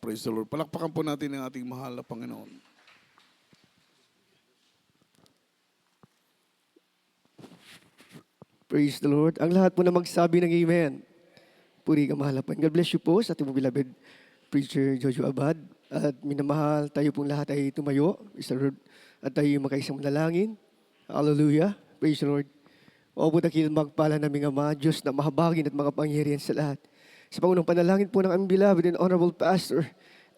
Praise the Lord. Palakpakan po natin ang ating mahal na Panginoon. Praise the Lord. Ang lahat po na magsabi ng Amen. Puri ka mahal na Panginoon. God bless you po sa ating beloved preacher Jojo Abad. At minamahal, tayo pong lahat ay tumayo. Praise the Lord. At tayo makaisang manalangin. Hallelujah. Praise the Lord. O po dakil magpala naming Ama, Diyos na mahabagin at makapangyarihan sa lahat. Sa pangunang panalangin po ng aming beloved and honorable pastor,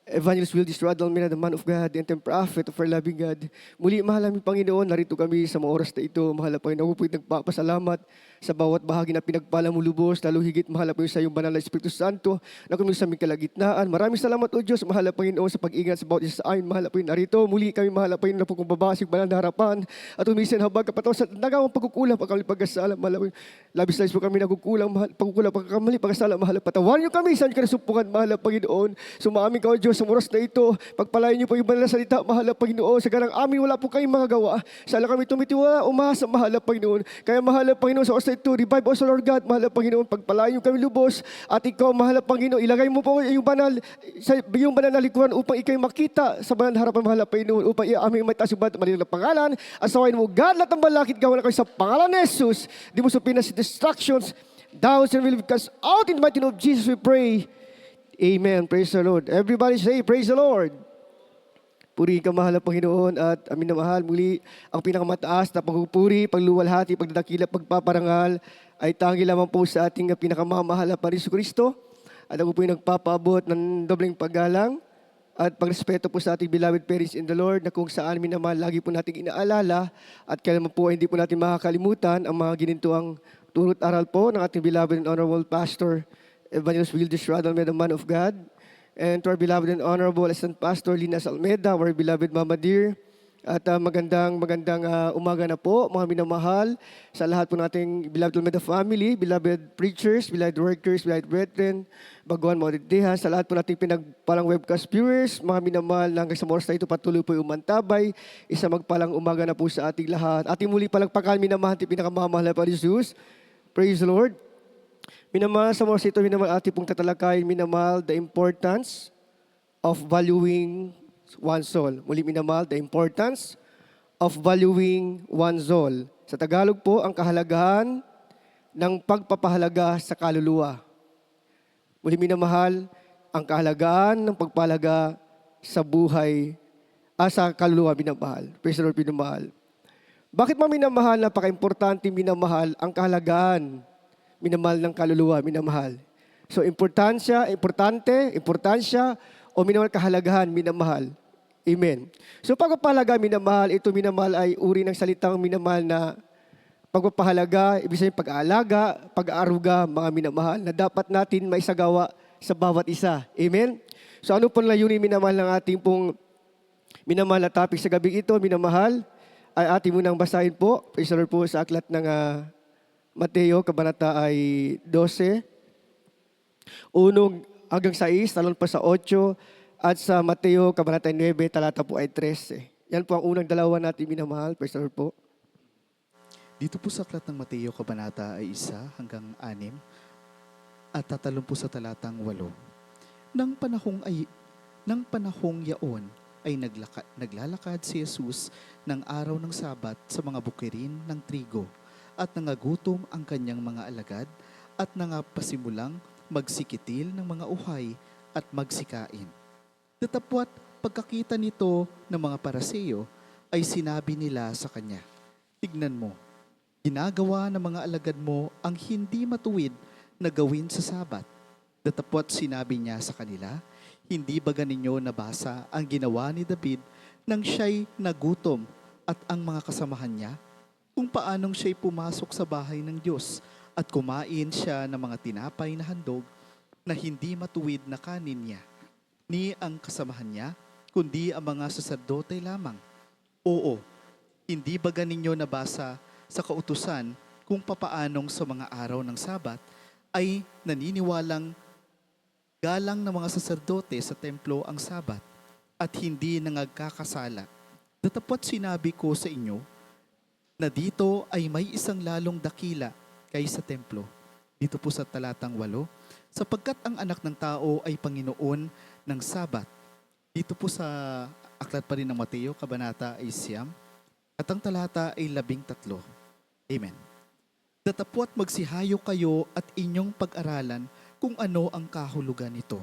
Evangelist Wildes Radalmina, the man of God, the and prophet of our loving God. Muli, mahal namin Panginoon, narito kami sa mga oras na ito. Mahal na Panginoon, ako po'y nagpapasalamat sa bawat bahagi na pinagpala mo lubos, lalo higit mahal na po sa iyong banal na Espiritu Santo na kami sa aming kalagitnaan. Maraming salamat o Diyos, mahal na Panginoon, sa pag-ingat sa bawat isa sa amin. Mahal na Panginoon, narito. Muli kami, mahal na Panginoon, na po kong babasig banal na harapan at umisin habag kapataw sa nagawang pagkukulang, pagkamali, pagkasala. Mahal na Panginoon, labis-labis po kami nagkukulang, pagkukulang, pagkamali, pagkasala. Mahal na patawarin niyo kami, saan ka nasupukan, mahal na Panginoon. Sumaamin ka o Diyos sa oras na ito. Pagpalain niyo po yung banal na salita, mahal na Panginoon. Sa ganang amin, wala po kayong magagawa. Sala kami tumitiwala, umasa, mahal na Panginoon. Kaya mahal na Panginoon, sa oras na ito, revive us, Lord God, mahal na Panginoon. Pagpalain niyo kami lubos. At ikaw, mahal na Panginoon, ilagay mo po yung banal na likuran upang ikay makita sa banal na harapan, mahal na Panginoon. Upang aming may taas yung banal na pangalan. Asawain mo, God, lahat ng balakid gawa na kayo sa pangalan ni Jesus. Di mo supin na si distractions, doubts, and will be cast out in the mighty name of Jesus, we pray. Amen. Praise the Lord. Everybody say, praise the Lord. Purihin ka, mahal na Panginoon, at amin na mahal. Muli, ang pinakamataas na pagpupuri, pagluwalhati, pagdadakila, pagpaparangal, ay tangi lamang po sa ating pinakamamahal na Panginoon Kristo. At ako po yung nagpapabot ng dobleng paggalang at pagrespeto po sa ating beloved parents in the Lord, na kung saan minamahal, lagi po nating inaalala at kailanman po hindi po natin makakalimutan ang mga ginintuang turut aral po ng ating beloved and honorable pastor, Evangelist Wildes Radalmina, the man of God, and to our beloved and honorable Assistant Pastor Linas Almeida, our beloved Mama Dear. At magandang umaga na po, mga minamahal, sa lahat po nating beloved Almeida family, beloved preachers, beloved workers, beloved brethren, baguhan mga didihan, sa lahat po nating pinagpalang webcast viewers, mga minamahal na hanggang sa oras na ito patuloy po umantabay, isa magpalang umaga na po sa ating lahat. Ating muli palagpakan, minamahal, pinakamamahal na pa Jesus. Praise the Lord. Minamahal, sa oras ito, minamahal, ating pong tatalakayin, minamahal, the importance of valuing one's soul. Muli, minamahal, the importance of valuing one's soul. Sa Tagalog po, ang kahalagahan ng pagpapahalaga sa kaluluwa. Muli, minamahal, ang kahalagahan ng pagpahalaga sa buhay, sa kaluluwa, minamahal. Praise the Lord, minamahal. Bakit minamahal, napaka-importante, minamahal, ang kahalagahan, minamahal ng kaluluwa, minamahal. So, importansya, o minamahal kahalagahan, minamahal. Amen. So, pagpapahalaga, minamahal, ito minamahal ay uri ng salitang minamahal na pagpapahalaga, ibig sabihin pag-aalaga, pag-aaruga, mga minamahal na dapat natin maisagawa sa bawat isa. Amen. So, ano po layunin, minamahal, ng ating pong minamahal na topic sa gabi ito, minamahal, ay ating munang basahin po. Praise the Lord po sa aklat ng Mateo, kabanata ay 12, 1 hanggang 6, talon pa sa 8, at sa Mateo, kabanata 9, talata po ay 13. Yan po ang unang dalawa natin minamahal. Praise the Lord po. Dito po sa aklat ng Mateo, kabanata ay 1 hanggang 6, at tatalon po sa talatang 8. Nang panahong yaon ay naglalakad si Jesus ng araw ng Sabat sa mga bukirin ng trigo, at nangagutom ang kanyang mga alagad at nangapasimulang magsikitil ng mga uhay at magsikain. Datapwat pagkakita nito ng mga Pariseo ay sinabi nila sa kanya, "Tignan mo, ginagawa ng mga alagad mo ang hindi matuwid na gawin sa Sabat." Datapwat sinabi niya sa kanila, "Hindi ba ganinyo nabasa ang ginawa ni David nang siya'y nagutom at ang mga kasamahan niya? Kung paanong siya'y pumasok sa bahay ng Diyos at kumain siya ng mga tinapay na handog na hindi matuwid na kanin niya, ni ang kasamahan niya, kundi ang mga saserdote lamang. Oo, hindi ba ganinyo nabasa sa kautusan kung papaanong sa mga araw ng Sabat ay naniniwalang galang ng mga saserdote sa templo ang Sabat at hindi nangagkakasala? Datapwat sinabi ko sa inyo na dito ay may isang lalong dakila kaysa templo." Dito po sa talatang 8, "Sapagkat ang anak ng tao ay Panginoon ng Sabat. Dito po sa aklat pa rin ng Mateo, Kabanata ay 9, at ang talata ay 13. Amen. Datapwat magsihayo kayo at inyong pag-aralan kung ano ang kahulugan nito.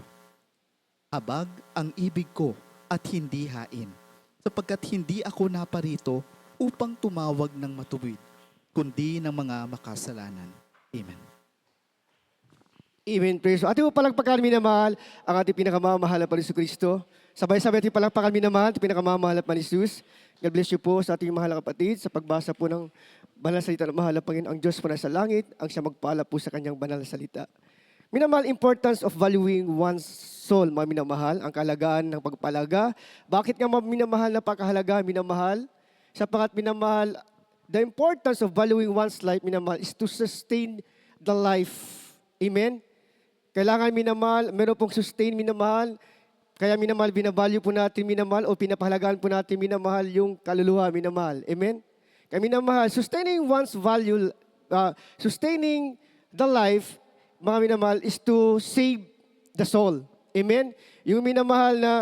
Habag ang ibig ko at hindi hain, sapagkat hindi ako naparito upang tumawag ng matuwid, kundi ng mga makasalanan. Amen. Amen. Praise God. Ating palagpakan, minamahal, ang ating pinakamamahal na Panginoon Kristo. Sabay-sabay ating palagpakan, minamahal, ating pinakamamahal na Panginoon Jesus. God bless you po sa ating mahal na kapatid sa pagbasa po ng banal na salita ng mahal na Panginoon. Ang Diyos po nasa langit, ang siya magpala po sa kanyang banal na salita. Minamahal, importance of valuing one's soul, mga minamahal, ang kahalagaan ng pagpalaga. Bakit nga minamahal na pagkahalaga, minamahal? Sapagat minamahal, the importance of valuing one's life, minamahal, is to sustain the life. Amen? Kailangan minamahal, meron pong sustain minamahal. Kaya minamahal, binavalue po natin minamahal o pinapahalagaan po natin minamahal yung kaluluwa minamahal. Amen? Kaya minamahal, sustaining one's value, sustaining the life, mga minamahal, is to save the soul. Amen? Yung minamahal na,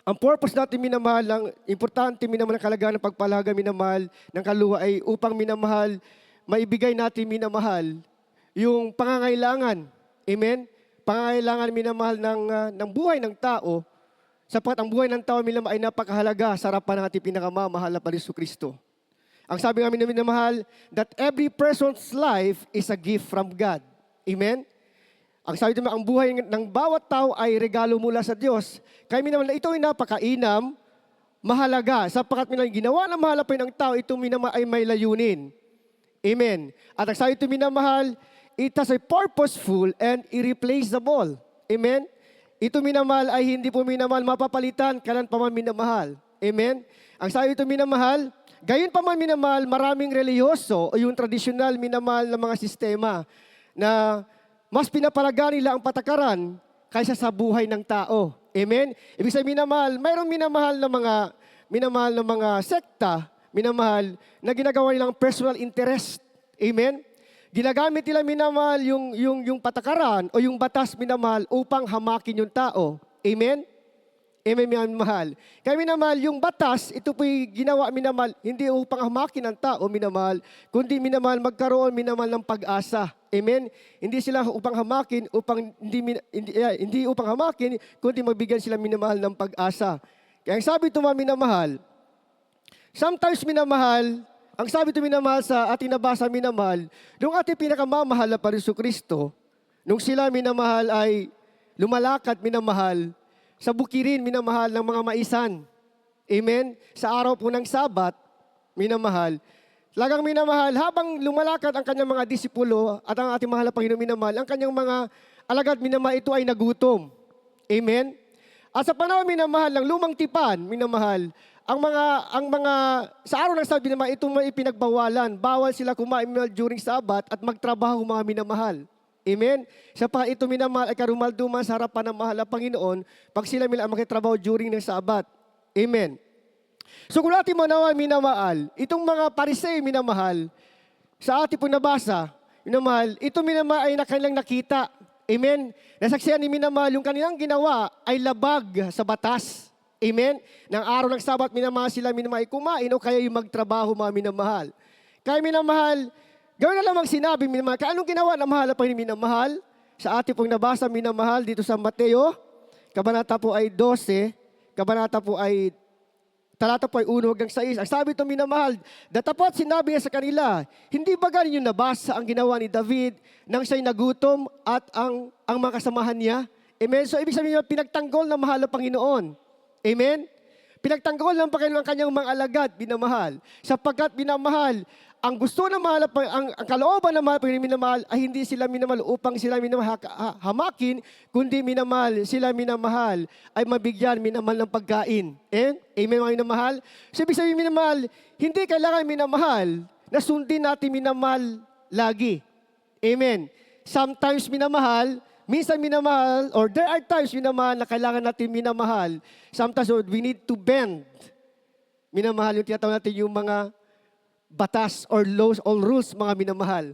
ang purpose natin minamahal, ang importante minamahal ng kalagayan ng pagpalaga minamahal ng kaluluwa ay upang minamahal, maibigay natin minamahal yung pangangailangan. Amen? Pangangailangan minamahal ng buhay ng tao, sapat ang buhay ng tao minamahal ay napakahalaga sa harapan ng ating pinakamamahal na Panginoon Kristo. Ang sabi nga minamahal, that every person's life is a gift from God. Amen? Ang sabi naman, ang buhay ng bawat tao ay regalo mula sa Diyos. Kaya minamahal, ito ay napakainam, mahalaga, sapagkat minamahal, ginawa na mahalapay ng tao, ito minamahal ay may layunin. Amen? At ang sabi ito minamahal, it has a purposeful and irreplaceable. Amen? Ito minamahal ay hindi po minamahal mapapalitan, kailan pa man minamahal. Amen? Ang sabi ito minamahal, gayon pa man minamahal, maraming reliyoso o yung tradisyonal minamahal na mga sistema na mas pinapalaga nila ang patakaran kaysa sa buhay ng tao. Amen? Ibig sabihin minamahal, mayroong minamahal na mga sekta, minamahal na ginagawa nilang personal interest. Amen? Ginagamit nila minamahal yung patakaran o yung batas minamahal upang hamakin yung tao. Amen? Amen, minamahal. Kaya minamahal, yung batas, ito po'y ginawa minamahal, hindi upang hamakin ang tao minamahal, kundi minamahal magkaroon minamahal ng pag-asa. Amen? Hindi sila upang hamakin, hindi upang hamakin, kundi magbigyan sila minamahal ng pag-asa. Kaya ang sabi ito mga minamahal, sometimes minamahal, ang sabi ito minamahal sa ating nabasa minamahal, nung ating pinakamamahal na Panginoon Kristo, nung sila minamahal ay lumalakad minamahal, sa bukirin minamahal ng mga maisan. Amen? Sa araw po ng Sabat, minamahal. Talagang minamahal, habang lumalakad ang kanyang mga disipulo at ang ating mahal na Panginoon minamahal, ang kanyang mga alagad minamahal, ito ay nagutom. Amen? At sa panahon minamahal ng lumang tipan, minamahal, ang mga sa araw ng Sabat minamahal, ito may ipinagbawalan. Bawal sila kumain during Sabat at magtrabaho mga minamahal. Amen? Sa pa ito minamahal ay karumalduman sa harapan ng mahal na Panginoon pag sila makitrabaho during ng Sabat. Amen? So kung natin manawa minamahal, itong mga Pariseo minamahal, sa ating pong nabasa, minamahal, ito minamahal ay kanilang nakita. Amen? Nasaksihan ni minamahal, yung kanilang ginawa ay labag sa batas. Amen? Nang araw ng Sabat, minamahal sila minamahal kumain o kaya yung magtrabaho mga minamahal. Kaya minamahal, gawin na lamang sinabi minamahal, kaya anong ginawa na mahal pa minamahal? Sa ating pong nabasa minamahal dito sa Mateo, kabanata po ay 12, kabanata po ay talata po ay 1 hanggang 6. Ang sabi ito minamahal, datapot sinabi niya sa kanila, hindi ba galing yung nabasa ang ginawa ni David nang siya'y nagutom at ang mga kasamahan niya? Amen? So ibig sabihin niya, pinagtanggol na mahal na Panginoon. Amen? Pinagtanggol ng Panginoon ang kanyang mga alagad, binamahal. Sapagkat binamahal, ang gusto na mahal, ang kalooban na mahal, minamahal, ay hindi sila minamahal upang sila minamahal hamakin, kundi minamahal, sila minamahal, ay mabigyan minamahal ng pagkain. Amen, mga minamahal? So, ibig sabihin minamahal, hindi kailangan minamahal, na sundin natin minamahal lagi. Amen. Sometimes minamahal, minsan minamahal, or there are times minamahal na kailangan natin minamahal. Sometimes we need to bend. Minamahal, yung tinatawag natin yung mga batas or laws or rules, mga minamahal.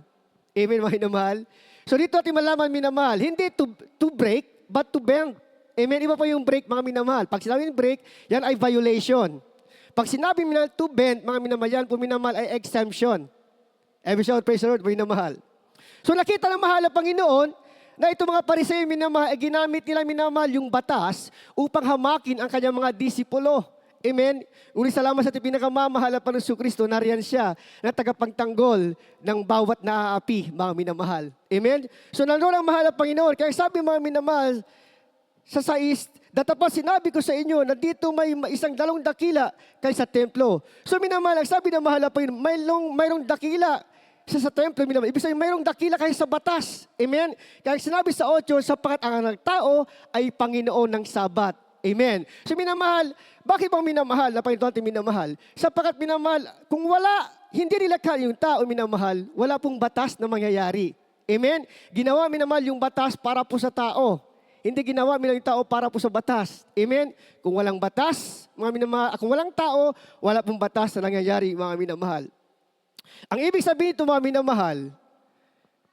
Amen, mga minamahal? So dito natin malaman minamahal, hindi to break, but to bend. Amen? Iba pa yung break, mga minamahal. Pag sinabi break, yan ay violation. Pag sinabi minamahal to bend, mga minamahal, yan po minamahal ay exemption. Every shout, praise the Lord, minamahal. So nakita ng mahal na Panginoon na itong mga Pariseo minamahal, ay ginamit nila minamahal yung batas upang hamakin ang kanyang mga disipulo. Amen? Ngunit salamat sa ating pinakamamahal na Panginoon Kristo, nariyan siya na tagapagtanggol ng bawat naaapi, mga minamahal. Amen? So nandoon ang mahal na Panginoon. Kaya sabi mga minamahal, sa 6, datapos sinabi ko sa inyo na dito may isang dalawang dakila kaysa templo. So minamahal, ang sabi ng mahal na Panginoon, mayroong dakila sa templo, minamahal. Ibig sabihin, mayroong dakila kaysa batas. Amen? Kaya sinabi sa 8, sapagat ang anak tao ay Panginoon ng Sabat. Amen. So minamahal, bakit bang minamahal na Panginoon natin minamahal? Sapagkat minamahal, kung hindi nilakha yung tao minamahal, wala pong batas na mangyayari. Amen? Ginawa minamahal yung batas para po sa tao. Hindi ginawa minamahal yung tao para po sa batas. Amen? Kung walang batas, mga minamahal, kung walang tao, wala pong batas na nangyayari, mga minamahal. Ang ibig sabihin ito, mga minamahal,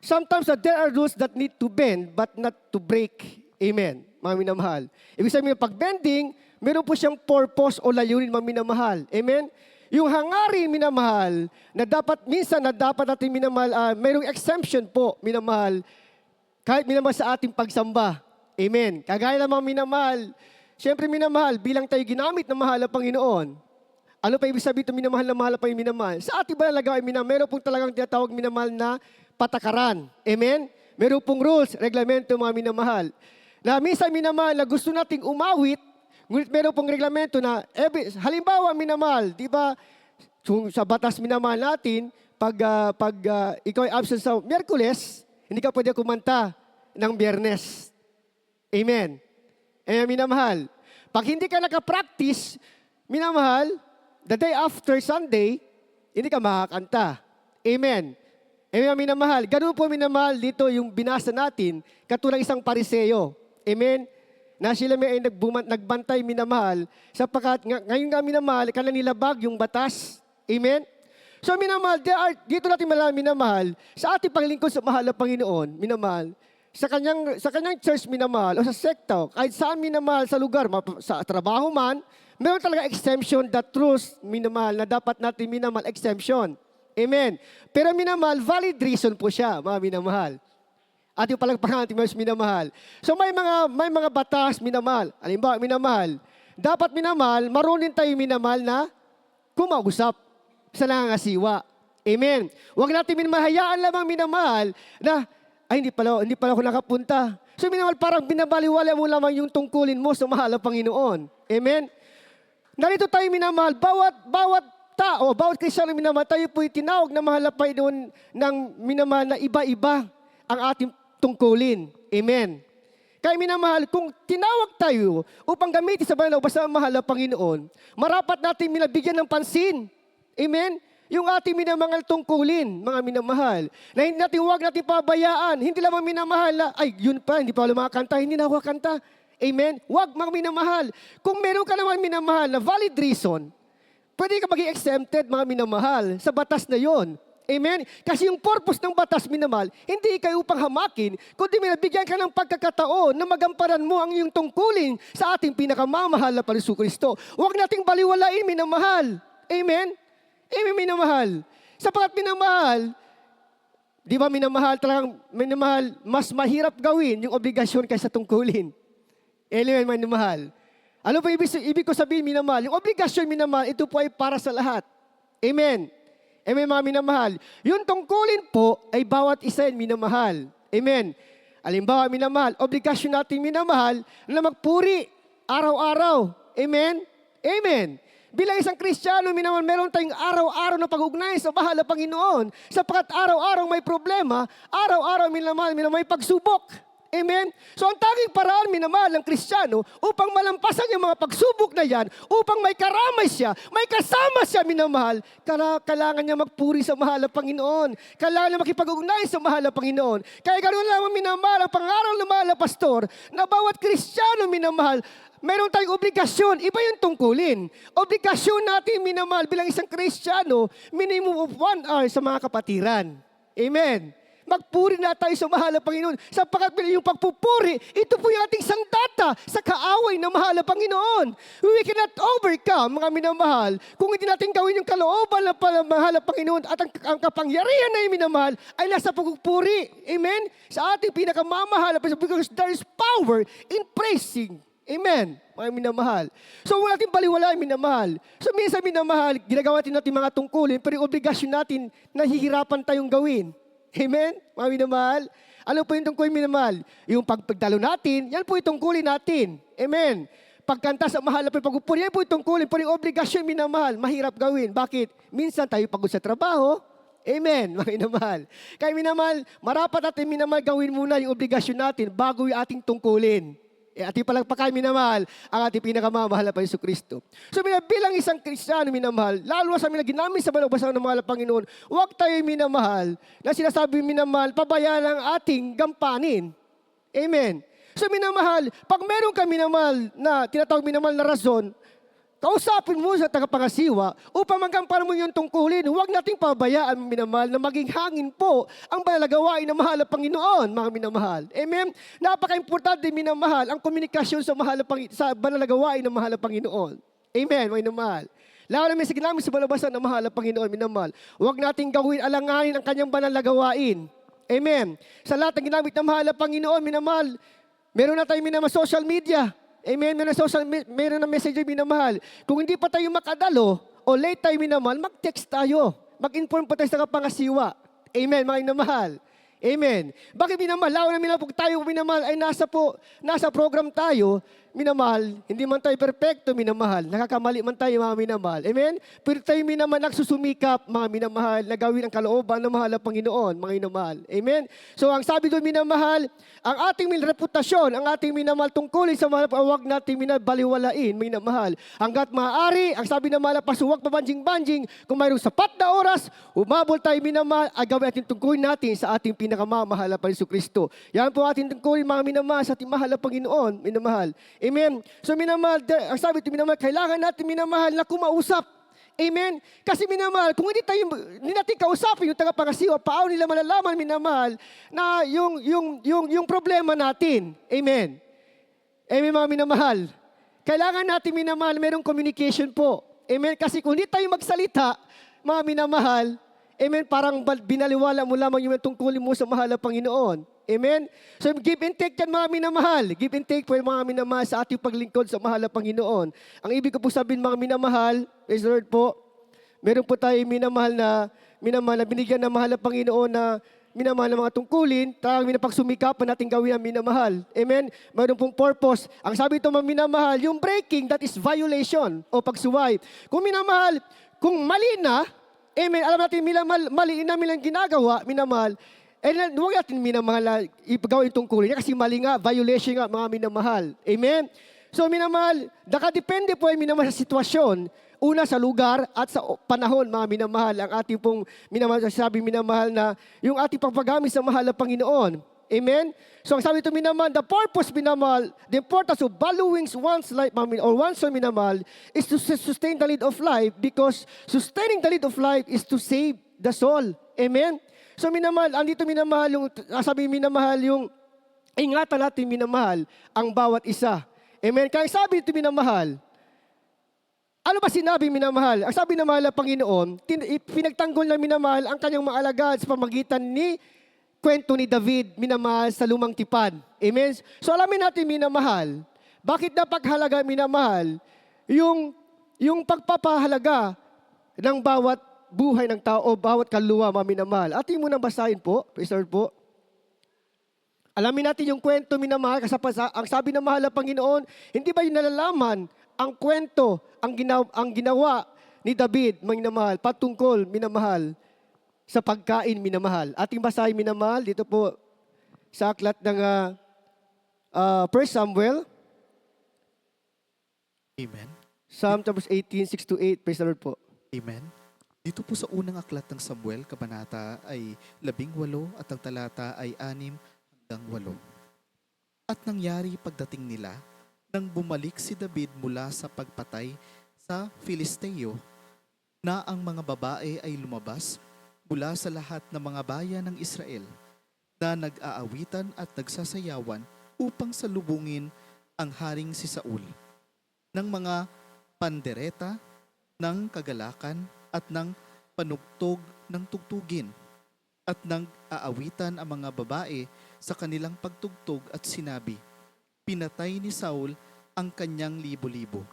sometimes there are rules that need to bend but not to break. Amen. Mga minamahal. Ibig sabihin, pag bending, meron po siyang purpose o layunin, mga minamahal. Amen? Yung hangarin, minamahal, na dapat, minsan na dapat natin minamahal, mayroong exemption po, minamahal, kahit minamahal sa ating pagsamba. Amen. Kagaya ng mga minamahal, siyempre minamahal, bilang tayo ginamit ng mahal na Panginoon, ano pa ibig sabihin ito, minamahal na mahal pa yung minamahal? Sa ating ba nalagaw ay minamahal, meron pong talagang tinatawag minamahal na patakaran. Amen? Meron pong rules, reglamento, mga minamahal. Na minsan minamahal na gusto nating umawit, ngunit meron pong reglamento na, halimbawa minamahal, di ba, sa batas minamahal natin, pag ikaw ay absent sa Miyerkules, hindi ka pwede kumanta ng Biyernes. Amen. Minamahal. Pag hindi ka nakapractice, minamahal, the day after Sunday, hindi ka makakanta. Amen. Minamahal. Ganun po minamahal dito yung binasa natin, katulad isang Pariseo. Amen? Na sila may nagbantay minamahal, sapagkat ngayon nga minamahal, kanila nilabag yung batas. Amen? So minamahal, dito natin malaman minamahal, sa ating paglingkod sa mahal na Panginoon, minamahal, sa kanyang church minamahal, o sa sekta, kahit saan minamahal sa lugar, sa trabaho man, meron talaga exemption, that rules minamahal, na dapat natin minamahal exemption. Amen? Pero minamahal, valid reason po siya, mga minamahal. At yung palagpakan natin mas minamahal. So may mga batas minamahal. Halimbawa, minamahal. Dapat minamahal, marunong tayo minamahal na kumausap sa nangangasiwa. Amen. Huwag natin minamahayaan lamang minamahal na, hindi pala ako nakapunta. So minamahal, parang binabaliwala mo lamang yung tungkulin mo sa mahal na Panginoon. Amen. Narito tayo minamahal, bawat tao, bawat Kristiyano minamahal, tayo po'y tinawag na mahal na Panginoon ng minamahal na iba-iba ang ating tungkulin. Amen. Kaya minamahal, kung tinawag tayo upang gamitin sa banal na basta mahal na Panginoon, marapat natin minabigyan ng pansin. Amen? Yung ating minamahal tungkulin, mga minamahal, na hindi natin, huwag natin pabayaan. Hindi lamang minamahal na, yun pa, hindi pa lumakanta, hindi na ako kanta. Amen? Huwag, mga minamahal. Kung meron ka naman minamahal na valid reason, pwede ka maging exempted, mga minamahal, sa batas na yon. Amen? Kasi yung purpose ng batas, minamahal, hindi kayo upang hamakin, kundi minabigyan ka ng pagkakataon na magampanan mo ang iyong tungkulin sa ating pinakamamahal na Panginoon Kristo. Huwag nating baliwalain, minamahal. Amen? Amen, minamahal. Sapagkat minamahal, di ba minamahal, talagang minamahal, mas mahirap gawin yung obligasyon kaysa tungkulin. Amen, minamahal. Ano pa ibig ko sabihin, minamahal? Yung obligasyon, minamahal, ito po ay para sa lahat. Amen. Amen, mga minamahal. Yung tungkulin po ay bawat isa yan minamahal. Amen. Halimbawa, minamahal, obligasyon natin minamahal na magpuri araw-araw. Amen? Amen. Bilang isang Kristiyano, minamahal, meron tayong araw-araw na pag-ugnayan sa mahal na Panginoon. Sapagkat araw-araw may problema, araw-araw minamahal, may pagsubok. Amen? So ang tanging paraan, minamahal ng Kristiyano, upang malampasan yung mga pagsubok na yan, upang may karamay siya, may kasama siya, minamahal, kailangan niya magpuri sa mahal na Panginoon. Kailangan niya makipag-ugnayan sa mahal na Panginoon. Kaya ganoon lamang minamahal ang pangaral ng mahal na pastor, na bawat Kristiyano, minamahal, meron tayong obligasyon. Iba yung tungkulin. Obligasyon natin, minamahal, bilang isang Kristiyano, minimum of 1 hour sa mga kapatiran. Amen. Magpuri na tayo sa mahal na Panginoon. Sapagkat yung pagpupuri, ito po yung ating sandata sa kaaway na mahal na Panginoon. We cannot overcome, mga minamahal, kung hindi natin gawin yung kalooban ng mahal na Panginoon at ang kapangyarihan na yung minamahal ay nasa pagpupuri. Amen? Sa ating pinakamamahal, because there is power in praising. Amen, mga minamahal. So, huwag natin baliwala, minamahal. So, minsan, minamahal, ginagawa natin mga tungkulin, pero yung obligasyon natin, nahihirapan tayong gawin. Amen, mga minamahal. Ano po yung tungkulin, minamahal? Yung pagdalo natin, yan po yung tungkulin natin. Amen. Pagkanta sa mahal na pagpupuri, yan po yung tungkulin, pero yung obligasyon, minamahal, mahirap gawin. Bakit? Minsan tayo pagod sa trabaho. Amen, mga minamahal. Kaya minamahal, marapat natin, minamahal, gawin muna yung obligasyon natin bago yung ating tungkulin. Ating palagpakan, minamahal, ang ating pinakamamahal na Jesucristo. So, bilang isang Kristiyano, minamahal, lalo sa ginamit sa balabasang ng mahal na Panginoon, huwag tayo minamahal na sinasabi minamahal, pabayaan ang ating gampanin. Amen. So, minamahal, pag meron ka minamahal na tinatawag minamahal na rason, kausapin mo sa tagapangasiwa upang magampanan mo yung tungkulin. Huwag nating pabayaan, minamahal, na maging hangin po ang banalagawain ng mahal na Panginoon, mga minamahal. Amen? Napaka-importante, minamahal, ang komunikasyon sa banalagawain ng mahal na Panginoon. Amen, mga minamahal. Lalo namin sa ginamit sa balabasan ng mahal na Panginoon, minamahal. Huwag nating gawin alanganin ang kanyang banalagawain. Amen. Sa lahat ng ginamit ng mahal na Panginoon, minamahal, meron na tayong minamahal social media. Amen. Meron na messenger, minamahal. Kung hindi pa tayo makadalo o late tayo, minamahal, mag-text tayo. Mag-inform pa tayo sa kapangasiwa. Amen, mga minamahal. Amen. Bakit minamahal? Lalo na minamahal, pag tayo minamahal ay nasa program tayo, minamahal, hindi man tayo perfecto, minamahal. Nakakamali man tayo, mga minamahal. Amen? Pero tayo minamahal, nagsusumikap, mga minamahal, na gawin ang kalooban ng mahal na Panginoon, mga minamahal. Amen? So, ang sabi doon, minamahal, ang ating reputasyon, ang ating minamahal tungkulin sa mahal, huwag nating minabaliwalain, minamahal. Hanggat maaari, ang sabi ng mahal, pasuwag pabanjing-banjing, kung mayroong sapat na oras, umabol tayo, minamahal, ay gawin natin tungkulin natin sa ating pinakamamahal na Jesucristo. Yan po ating tungkulin, mga minamahal, sa ating mahal na Panginoon, minamahal. Amen. So minamahal, ang sabi ito, minamahal, kailangan natin minamahal na kumausap. Amen. Kasi minamahal, kung hindi natin kausapin yung tagapangasiwa, paano nila malalaman, minamahal, na yung problema natin. Amen. Amen, mga minamahal. Kailangan natin, minamahal, merong communication po. Amen. Kasi kung hindi tayo magsalita, mga minamahal, amen, parang binaliwala mo lamang yung tungkulin mo sa mahal na Panginoon. Amen? So, give and take yan, mga minamahal. Give and take po yung mga minamahal sa ating paglingkod sa mahal na Panginoon. Ang ibig ko po sabihin, mga minamahal, praise the Lord po, meron po tayo minamahal na binigyan ng mahal na Panginoon na minamahal na mga tungkulin, talagang pinapagsumikapan natin gawin ang minamahal. Amen? Meron pong purpose. Ang sabi ito, mga minamahal, yung breaking, that is violation o pagsuway. Kung minamahal, kung mali na, amen, alam natin, mali namin ang ginagawa, minamahal, huwag natin minamahal ipagawa itong tungkulin niya kasi mali nga, violation nga, mga minamahal. Amen? So minamahal, nakadepende po ay minamahal sa sitwasyon. Una sa lugar at sa panahon, mga minamahal. Ang ating pong minamahal, sabi minamahal na yung ating pagpagamit sa mahal na Panginoon. Amen? So ang sabi ito minamahal, the purpose minamahal, the importance of valuing one's life, or one's soul minamahal, is to sustain the lead of life because sustaining the lead of life is to save the soul. Amen? So minamahal, andito minamahal yung, sabi minamahal yung, ingatan natin minamahal ang bawat isa. Amen? Kaya sabi ito minamahal, ano ba sinabi minamahal? Ang sabi ng mahal na Panginoon, pinagtanggol na minamahal ang kanyang mga alagad sa pamagitan ni kwento ni David, minamahal sa lumang tipan. Amen? So alamin natin minamahal, bakit napaghalaga minamahal yung pagpapahalaga ng bawat buhay ng tao o bawat kaluluwa, mga minamahal. Atin mo nang basahin po, praise the Lord po. Alamin natin yung kwento, minamahal, kasi ang sabi ng mahal na Panginoon, hindi ba yung nalalaman ang kwento, ang ginawa ni David, mga minamahal, patungkol, minamahal, sa pagkain, minamahal. Ating basahin, minamahal, dito po sa aklat ng 1 Samuel. Amen. Psalm chapter 18, 6-8, praise the Lord po. Amen. Dito po sa unang aklat ng Samuel, kabanata ay 18 at ang talata ay 6 hanggang 8. At nangyari pagdating nila, nang bumalik si David mula sa pagpatay sa Filisteo, na ang mga babae ay lumabas mula sa lahat ng mga bayan ng Israel na nag-aawitan at nagsasayawan upang salubungin ang haring si Saul ng mga pandereta, ng kagalakan at ng panugtog ng tugtugin. At nag-aawitan ang mga babae sa kanilang pagtugtog at sinabi, pinatay ni Saul ang kanyang libo-libo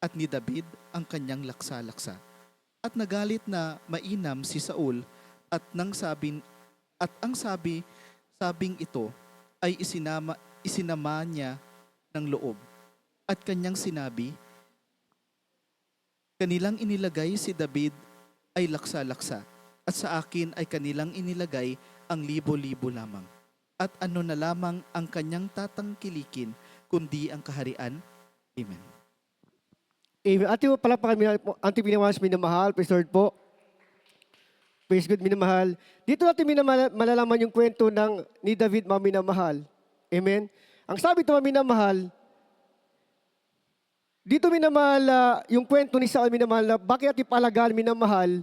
at ni David ang kanyang laksa-laksa. At nagalit na mainam si Saul at ang sabing ito ay isinama niya ng loob. At kanyang sinabi, kanilang inilagay si David ay laksa-laksa at sa akin ay kanilang inilagay ang libo-libo lamang. At ano na lamang ang kanyang tatangkilikin kundi ang kaharian? Amen. Amen. Ate, palakpakan, Auntie Pinawas, minamahal. Praise Lord po. Praise God, minamahal. Dito natin malalaman yung kwento ni David, mga minamahal. Amen. Ang sabi ito, mga minamahal, dito minamahal, yung kwento ni Saul, minamahal, bakit natin palagaan, minamahal,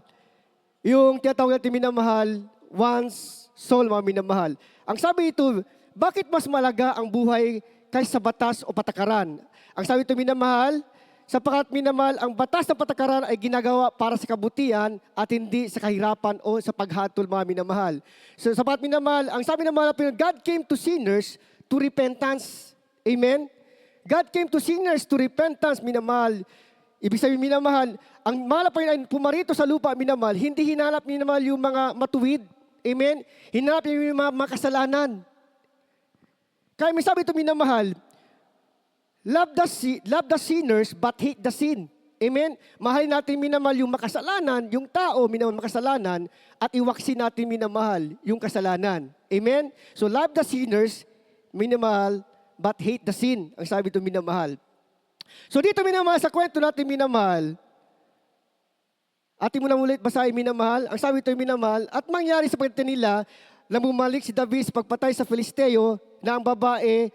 yung tinatawag natin, minamahal, once soul, mga minamahal. Ang sabi ito, bakit mas malaga ang buhay kaysa batas o patakaran? Ang sabi ito, minamahal, sapagkat minamahal, ang batas ng patakaran ay ginagawa para sa kabutihan at hindi sa kahirapan o sa paghatol, mga minamahal. So, sapagkat minamahal, ang sabi minamahal, God came to sinners to repentance. Amen? God came to sinners to repentance, minamahal. Ibig sabihin, minamahal, ang mga Panginoon ay pumarito sa lupa, minamahal, hindi hinanap, minamahal, yung mga matuwid. Amen? Hinanap yung mga makasalanan. Kaya may sabi ito, minamahal, love the sinners but hate the sin. Amen? Mahalin natin, minamahal, yung makasalanan, yung tao, minamahal, makasalanan, at iwaksin natin, minamahal, yung kasalanan. Amen? So love the sinners, minamahal, but hate the sin. Ang sabi ito, minamahal. So dito, minamahal, sa kwento natin, minamahal, atin mo na ulit basahin, minamahal. Ang sabi ito, minamahal, at mangyari sa pagdating nila, na bumalik si David sa pagpatay sa Filisteo, na ang babae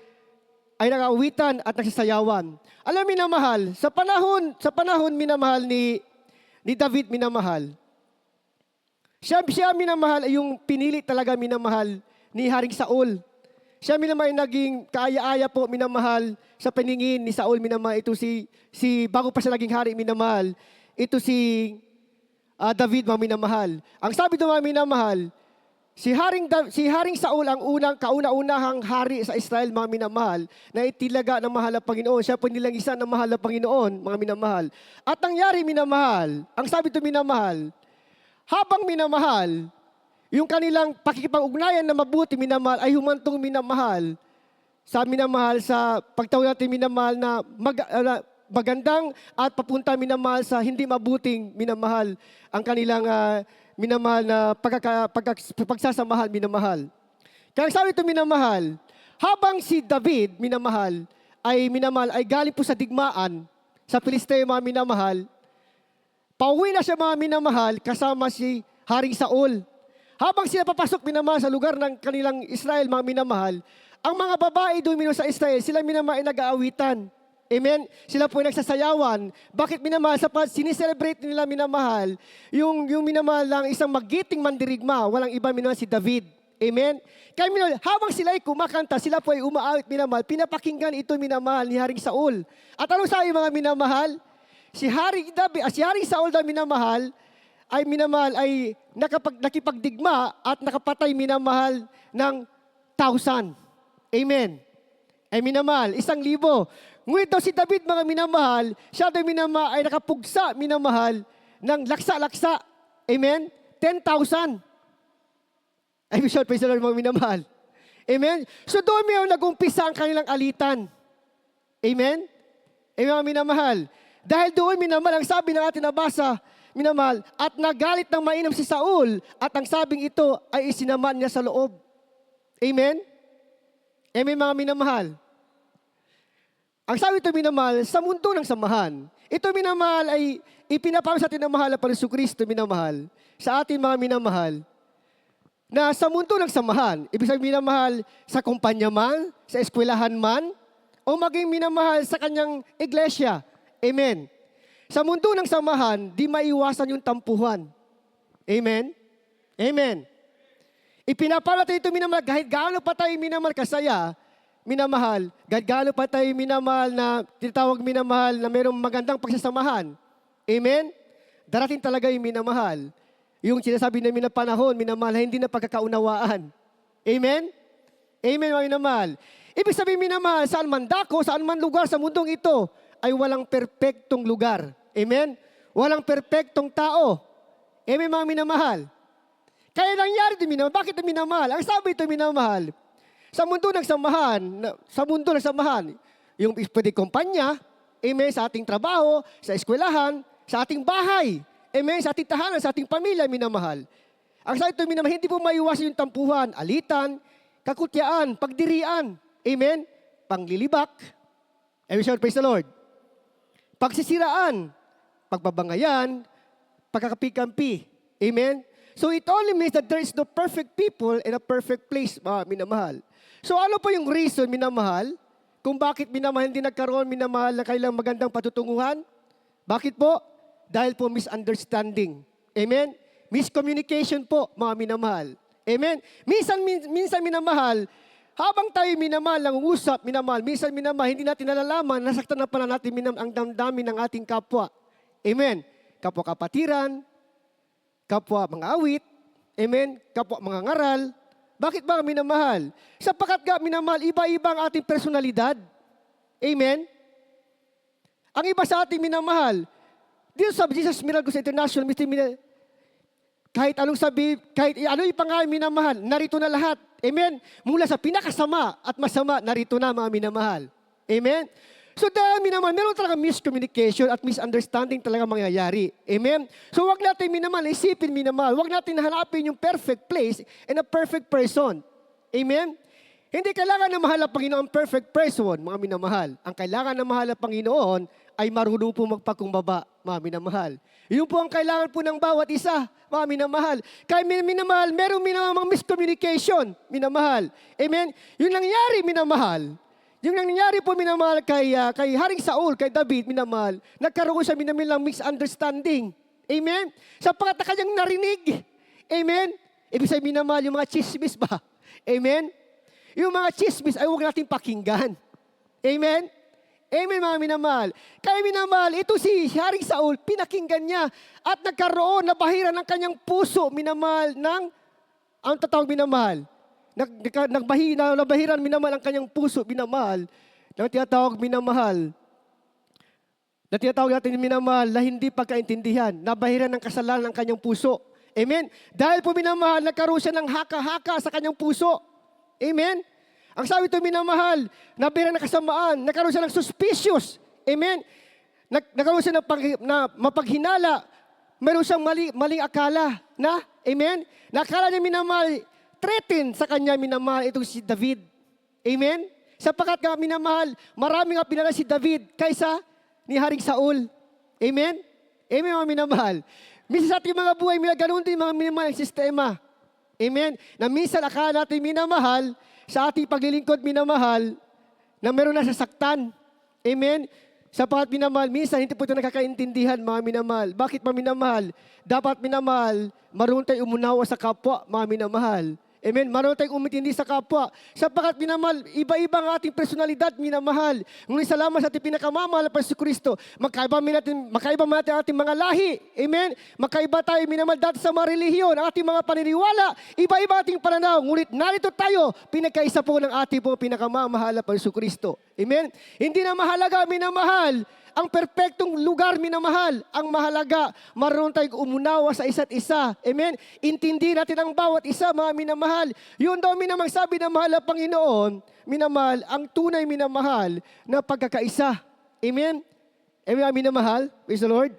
ay nag-aawitan at nagsasayawan. Alam, minamahal, sa panahon, minamahal, ni David, minamahal, siya, minamahal, ay yung pinili talaga, minamahal, ni Haring Saul. Siya, minamahal, naging kaaya-aya po, minamahal, sa paningin ni Saul, minamahal. Ito bago pa siya naging hari, minamahal. Ito si David, mga minamahal. Ang sabi ito, mga minamahal, si Haring Saul ang kauna-unahang hari sa Israel, mga minamahal, na itilaga ng mahal na Panginoon. Siya po nilang isa ng mahal na Panginoon, mga minamahal. At nangyari, minamahal, ang sabi ito, minamahal, habang minamahal, yung kanilang pakikipag-ugnayan na mabuti, minamahal, ay humantong, minamahal, sa minamahal, sa pagtawag natin, minamahal, na magandang at papunta, minamahal, sa hindi mabuting, minamahal, ang kanilang minamahal na pagsasamahan, minamahal. Kaya sabi ito, minamahal, habang si David, minamahal, ay galing po sa digmaan sa Filisteo, mga minamahal, pauwi na siya, mga minamahal, kasama si Haring Saul. Habang sila papasok, minamahal, sa lugar ng kanilang Israel, mga minamahal, ang mga babae doon sa Israel, sila, minamahal, ay nag-aawitan. Amen? Sila po ay nagsasayawan. Bakit, minamahal? Sineselebrate nila, minamahal, yung minamahal lang isang magiting mandirigma, walang iba, minamahal, si David. Amen? Kaya, minamahal, habang sila ay kumakanta, sila po ay umaawit, minamahal, pinapakinggan ito, minamahal, ni Haring Saul. At anong sabi, mga minamahal? Si Haring Saul daw, minamahal, ay nakipagdigma at nakapatay, minamahal, ng 1,000. Amen. Ay minamahal, 1,000. Ngunit daw si David, mga minamahal, siya daw, minamahal, ay nakapugsa, minamahal, ng laksa-laksa. Amen? 10,000. Ay, Bishop, praise the Lord, mga minamahal. Amen? So doon may nag-umpisa ang kanilang alitan. Amen? Ay, mga minamahal. Dahil doon, minamahal, ang sabi ng ating nabasa, minamahal, at nagalit ng mainam si Saul, at ang sabing ito ay isinaman niya sa loob. Amen? Amen, mga minamahal. Ang sabi ito, minamahal, sa mundo ng samahan, ito, minamahal, ay ipinapam sa atin ng mahal na Jesucristo, minamahal, sa atin, mga minamahal, na sa mundo ng samahan, ibig sabihin, minamahal, sa kumpanya man, sa eskwelahan man, o maging minamahal sa kanyang iglesia. Amen. Sa mundo ng samahan, di maiwasan yung tampuhan. Amen? Amen. Ipinapalo natin ito minamahal, kahit gaano pa tayo minamahal kasaya, minamahal, kahit gaano pa tayo minamahal na tinatawag minamahal na mayroong magandang pagsasamahan. Amen? Darating talaga yung minamahal. Yung sinasabi namin na panahon, minamahal, hindi na pagkakaunawaan. Amen? Amen, mga minamahal. Ibig sabihin minamahal, saan man dako, saan man lugar sa mundong ito, ay walang perpektong lugar. Amen? Walang perpektong tao. Amen, mga minamahal. Kaya nangyari ito minamahal. Bakit ito minamahal? Ang sabi ito minamahal, sa mundo ng samahan, yung pwede kumpanya, amen, sa ating trabaho, sa eskwelahan, sa ating bahay, amen, sa ating tahanan, sa ating pamilya, minamahal. Ang sabi ito minamahal, hindi po maiwasan yung tampuhan, alitan, kakutyaan, pagdirian, amen, panglilibak, amen, praise the Lord, pagsisiraan, pagbabangayan, pagkakapikampi, amen. So it only means that there is no perfect people in a perfect place, minamahal. So ano po yung reason, minamahal, kung bakit minamahal hindi nagkaroon, minamahal, ng kailang magandang patutunguhan? Bakit po? Dahil po misunderstanding. Amen? Miscommunication po, mga minamahal. Amen? Minsan minamahal, habang tayo minamahal, nangungusap, minamahal, minsan minamahal, hindi natin nalalaman, nasaktan na pala natin ang damdamin ng ating kapwa. Amen? Kapwa kapatiran, kapwa mga awit, amen, kapwa mga ngaral. Bakit ba minamahal? Sapagkat minamahal, iba-iba ang ating personalidad. Amen? Ang iba sa ating minamahal, dito sa Jesus Miracles International, kahit anong sabi, kahit ano yung pangalan minamahal, narito na lahat. Amen? Mula sa pinakasama at masama, narito na mga minamahal. Amen? So dahil minamahal, meron talaga miscommunication at misunderstanding talaga mangyayari. Amen? So wag natin minamahal, isipin minamahal. Wag natin hanapin yung perfect place and a perfect person. Amen? Hindi kailangan na mahal ang Panginoon ang perfect person, mga minamahal. Ang kailangan na mahal ang Panginoon ay marunong po magpakumbaba, mga minamahal. Yun po ang kailangan po ng bawat isa, mga minamahal. Kaya minamahal, meron minamahal miscommunication, minamahal. Amen? Yung nangyari, minamahal. Yung nangyari po, minamahal, kay Haring Saul, kay David, minamahal, nagkaroon siya minamahal ng misunderstanding. Amen? Sapagkat na kanyang narinig. Amen? Ibig sabihin, minamahal, yung mga chismis ba? Amen? Yung mga chismis ay huwag natin pakinggan. Amen? Amen, mga minamahal. Kaya minamahal, ito si Haring Saul, pinakinggan niya at nagkaroon, nabahiran ng kanyang puso, minamahal, ng, ang tatawag minamahal, nabahiran minamahal ang kanyang puso, minamahal, na tinatawag minamahal, na tinatawag natin minamahal na hindi pagkaintindihan, nabahiran ng kasalanan ng kanyang puso. Amen? Dahil po minamahal, nagkaroon siya ng haka-haka sa kanyang puso. Amen? Ang sabi ito, minamahal, nabahiran ng kasamaan, nagkaroon siya ng suspicious. Amen? Nagkaroon siya ng mapaghinala, meron siyang maling akala na, amen? Nakala niya minamahal, threaten sa kanya minamahal itong si David. Amen? Sapagkat nga minamahal, marami nga pinala si David kaysa ni Haring Saul. Amen? Amen, mga minamahal. Minsan sa ating mga buhay, ganoon din mga minamahal ang sistema. Amen? Na minsan akala natin minamahal, sa ating paglilingkod minamahal, na meron na sasaktan. Amen? Sapagkat minamahal, minsan hindi po ito nakakaintindihan, mga minamahal. Bakit ba minamahal? Dapat minamahal, marunong tayo umunawa sa kapwa, mga minamahal. Amen? Marunong tayong umintindi sa kapwa. Sapagkat minamahal, iba-iba ang ating personalidad, minamahal. Ngunit salamat sa ating pinakamamahal na si Kristo. Magkaiba natin ang ating mga lahi. Amen? Magkaiba tayo, minamahal, dati sa mga relihiyon, ang ating mga paniniwala, iba-iba ating pananaw. Ngunit narito tayo, pinagkaisa po ng ating po pinakamamahal na si Kristo. Amen? Hindi na mahalaga, minamahal, ang perpektong lugar, minamahal. Ang mahalaga, marunong tayong umunawa sa isa't isa. Amen? Intindi natin ang bawat isa, mga minamahal. Yun daw minamahal, sabi na mahal ang Panginoon, minamahal, ang tunay minamahal na pagkakaisa. Amen? Amen, mga minamahal? Praise the Lord.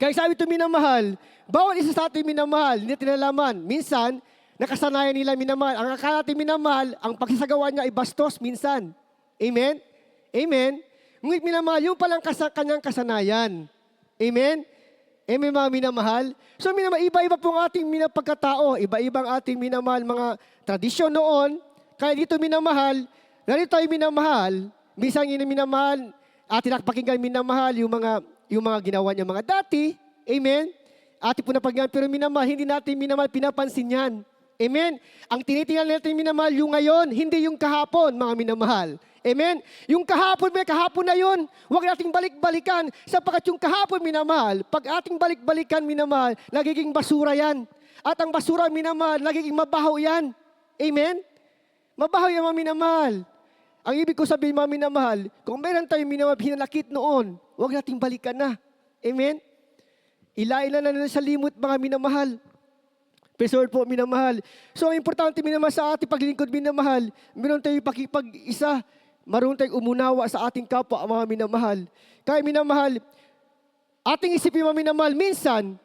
Kaya sabi ito, minamahal, bawat isa sa atin minamahal, hindi natin nalaman. Minsan, nakasanayan nila minamahal. Ang akala natin minamahal, ang pagsasagawa niya ay bastos minsan. Amen? Amen? Ngunit minamahal, yung palang kanyang kasanayan. Amen? Amen, mga minamahal. So minamahal, iba-iba pong ating pagkatao. Iba-ibang ating minamahal, mga tradisyon noon. Kaya dito minamahal, narito tayo minamahal. Minsan minamahal, ating nakapakinggan minamahal, yung mga ginawa niya mga dati. Amen? Ating po napakinggan, pero minamahal, hindi natin minamahal, pinapansin yan. Amen? Ang tinitingnan natin minamahal, yung ngayon, hindi yung kahapon, mga minamahal. Amen? Yung kahapon, may kahapon na yun. Huwag nating balik-balikan sapagkat yung kahapon minamahal, pag ating balik-balikan minamahal, nagiging basura yan. At ang basura minamahal, nagiging mabaho yan. Amen? Mabaho yan, mga minamahal. Ang ibig ko sabihin, mga minamahal, kung meron tayong minamahal, hinanakit noon, huwag nating balikan na. Amen? Ilaila na sa limot, mga minamahal. Preserve po, minamahal. So, ang importante, minamahal, sa ating paglilingkod, minamahal, meron tayong pakipag-isa, marunong tayong umunawa sa ating kapwa, mga minamahal. Kaya, minamahal, ating isipin, mga minamahal, minsan,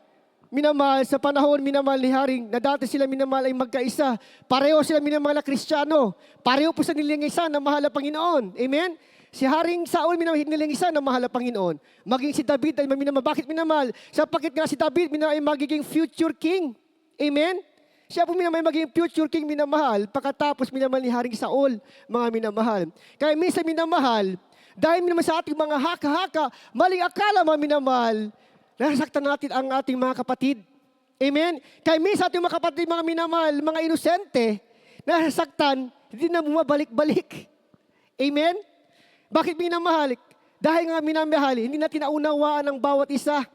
minamahal, sa panahon, minamahal ni Haring, na dati sila, minamahal, ay magkaisa. Pareho sila, minamahal, na Kristiyano. Pareho po sa nilingisan na mahal na Panginoon. Amen? Si Haring Saul, minamahal, nilingisan na mahal na Panginoon. Maging si David ay minamahal. Bakit minamahal? Sapagkat nga si David, minamahal, ay magiging future king. Amen? Siya po minamahal maging future king, minamahal, pagkatapos minamahal ni Haring Saul, mga minamahal. Kaya minsan minamahal, dahil minamahal sa ating mga haka-haka, maling akala, mga minamahal, nasasaktan natin ang ating mga kapatid. Amen? Kaya minsan ating mga kapatid, mga minamahal, mga inosente, nasasaktan, hindi na bumabalik-balik. Amen? Bakit minamahal? Dahil nga minamahal, hindi natin naunawaan ang bawat isa.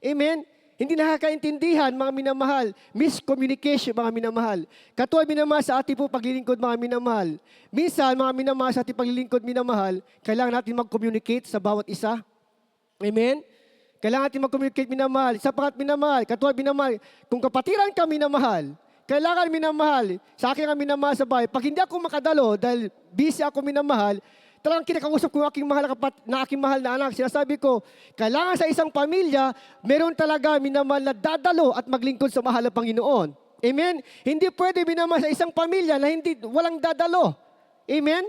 Amen? Hindi nakakaintindihan, mga minamahal. Miscommunication, mga minamahal. Katulad, minamahal, sa ating po paglilingkod, mga minamahal. Minsan, mga minamahal, sa ating paglilingkod, minamahal, kailangan natin mag-communicate sa bawat isa. Amen? Kailangan natin mag-communicate, minamahal. Sapagat, minamahal. Katulad, minamahal. Kung kapatiran ka, minamahal, kailangan, minamahal. Sa akin ang minamahal sa bahay. Pag hindi ako makadalo, dahil busy ako, minamahal, talagang kinakausap ko yung aking mahal na anak. Sinasabi ko, kailangan sa isang pamilya, meron talaga minamahal na dadalo at maglingkod sa mahal na Panginoon. Amen? Hindi pwede minamahal sa isang pamilya na walang dadalo. Amen?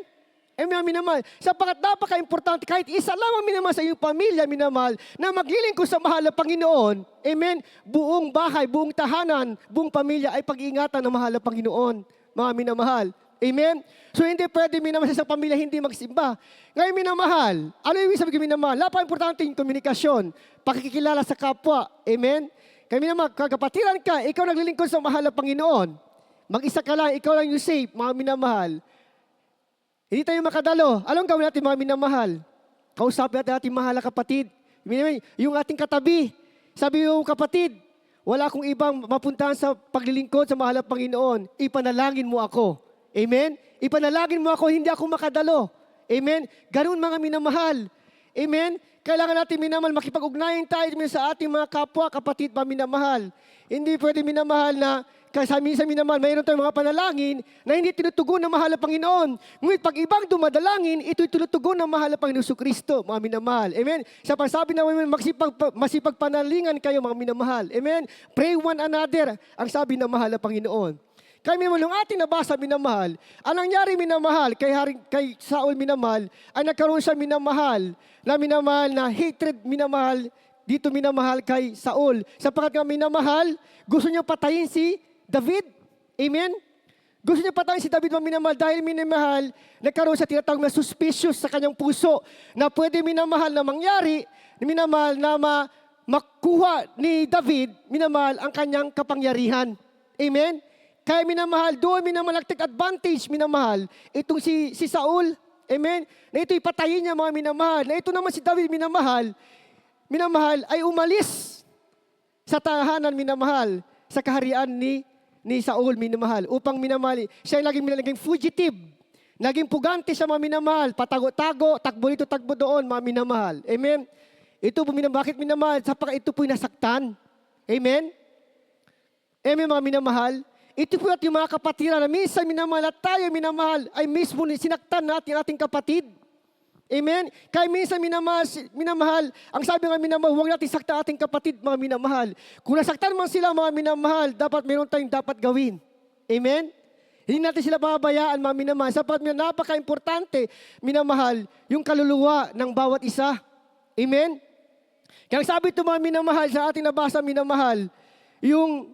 Amen, minamahal. Sapagat napaka-importante, kahit isa lamang minamahal sa iyong pamilya, minamahal, na maglilingkod sa mahal na Panginoon. Amen? Buong bahay, buong tahanan, buong pamilya ay pag-iingatan ng mahal na Panginoon. Mga minamahal. Amen? So, hindi pwede minamahal sa isang pamilya, hindi magsimba. Ngayon, minamahal. Ano yung sabi ko, minamahal? Napaka-importante yung komunikasyon. Pakikilala sa kapwa. Amen? Kaya minamahal, kagapatiran ka, ikaw naglilingkod sa mahal na Panginoon. Mag-isa ka lang, ikaw lang yung safe, mga minamahal. Hindi tayo makadalo. Anong gawin natin, mga minamahal? Kausapin natin ating mahal na kapatid. Yung ating katabi. Sabi yung kapatid, wala akong ibang mapuntahan sa paglilingkod sa mahal na Panginoon. Ipanalangin mo ako. Amen? Ipanalangin mo ako, hindi ako makadalo. Amen? Ganun, mga minamahal. Amen? Kailangan natin, minamahal, makipag-ugnayan tayo sa ating mga kapwa, kapatid pa, minamahal. Hindi pwede, minamahal, na kasi minsan, minamahal, mayroon tayong mga panalangin na hindi tinutugon ng mahal na Panginoon. Ngunit pag ibang dumadalangin, ito'y tinutugon ng mahal na Panginoon Kristo, mga minamahal. Amen? Sa pasabi na masipag panalingan kayo, mga minamahal. Amen? Pray one another, ang sabi ng mahal na Panginoon. Kaya minamahal, yung ating nabasa, minamahal, ang nangyari, minamahal, kay Saul, minamahal, ay nagkaroon siya, minamahal, na hatred, minamahal, dito, minamahal, kay Saul. Sapagkat nga, minamahal, gusto niya patayin si David. Amen? Gusto niya patayin si David, minamahal, dahil minamahal, nagkaroon siya tinatawag na suspicious sa kanyang puso, na pwede, minamahal, na mangyari, minamahal, na makuha ni David, minamahal, ang kanyang kapangyarihan. Amen? Kaya minamahal, doon minamahal, nag-take advantage, minamahal, itong si Saul, amen, na ito'y patayin niya, mga minamahal, na ito naman si David, minamahal, ay umalis sa tahanan, minamahal, sa kaharian ni Saul, minamahal, upang minamahal, siya ay naging fugitive, naging pugante siya, mga minamahal, patago-tago, takbo dito, takbo doon, mga minamahal, amen. Ito po, bakit minamahal? Sapagkat ito po'y nasaktan, amen. Amen, mga minamahal. Ito po at yung mga kapatiran na minsan minamahal at tayo minamahal ay mismo sinaktan natin ating kapatid. Amen? Kaya minsan minamahal, ang sabi nga minamahal, huwag natin saktan ating kapatid, mga minamahal. Kung nasaktan man sila, mga minamahal, dapat meron tayong dapat gawin. Amen? Hindi natin sila babayaan, mga minamahal. Sapagkat napaka-importante, minamahal, yung kaluluwa ng bawat isa. Amen? Kaya sabi ito, mga minamahal, sa ating nabasa, minamahal, yung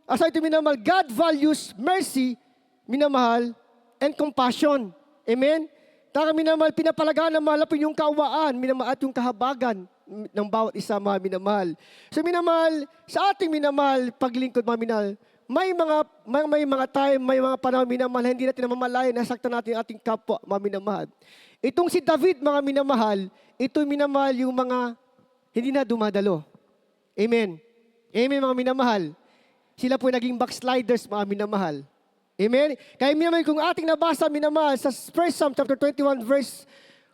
aside to minamahal, God values mercy, minamahal, and compassion. Amen? Taka minamahal, pinapalagaan ng mahal po yung kaawaan, minamahal, at yung kahabagan ng bawat isa, mga minamahal. So minamahal, sa ating minamahal, paglingkod, mga minamahal, may mga time, may mga panahon, minamahal, hindi natin namamalayan, nasaktan natin ang ating kapwa, mga minamahal. Itong si David, mga minamahal, ito minamahal yung mga hindi na dumadalo. Amen. Amen, mga minamahal. Sila po naging backsliders, mga minamahal. Amen. Kaya minamahal, kung ating nabasa, minamahal, sa 1 Psalm chapter 21, verse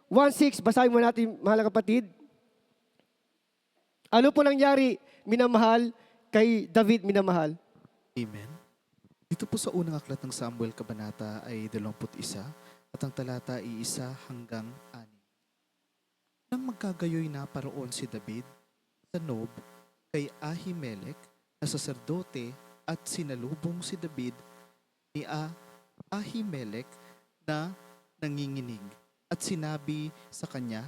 1:6, basahin mo natin, mahal na kapatid. Ano po nangyari, minamahal, kay David, minamahal? Amen. Dito po sa unang aklat ng Samuel Kabanata ay 21 at ang talata ay 1 hanggang 6. Nang magkagayoy na paroon si David sa Nob kay Ahimelech na saserdote at sinalubong si David ni Ahimelech na nanginginig at sinabi sa kanya,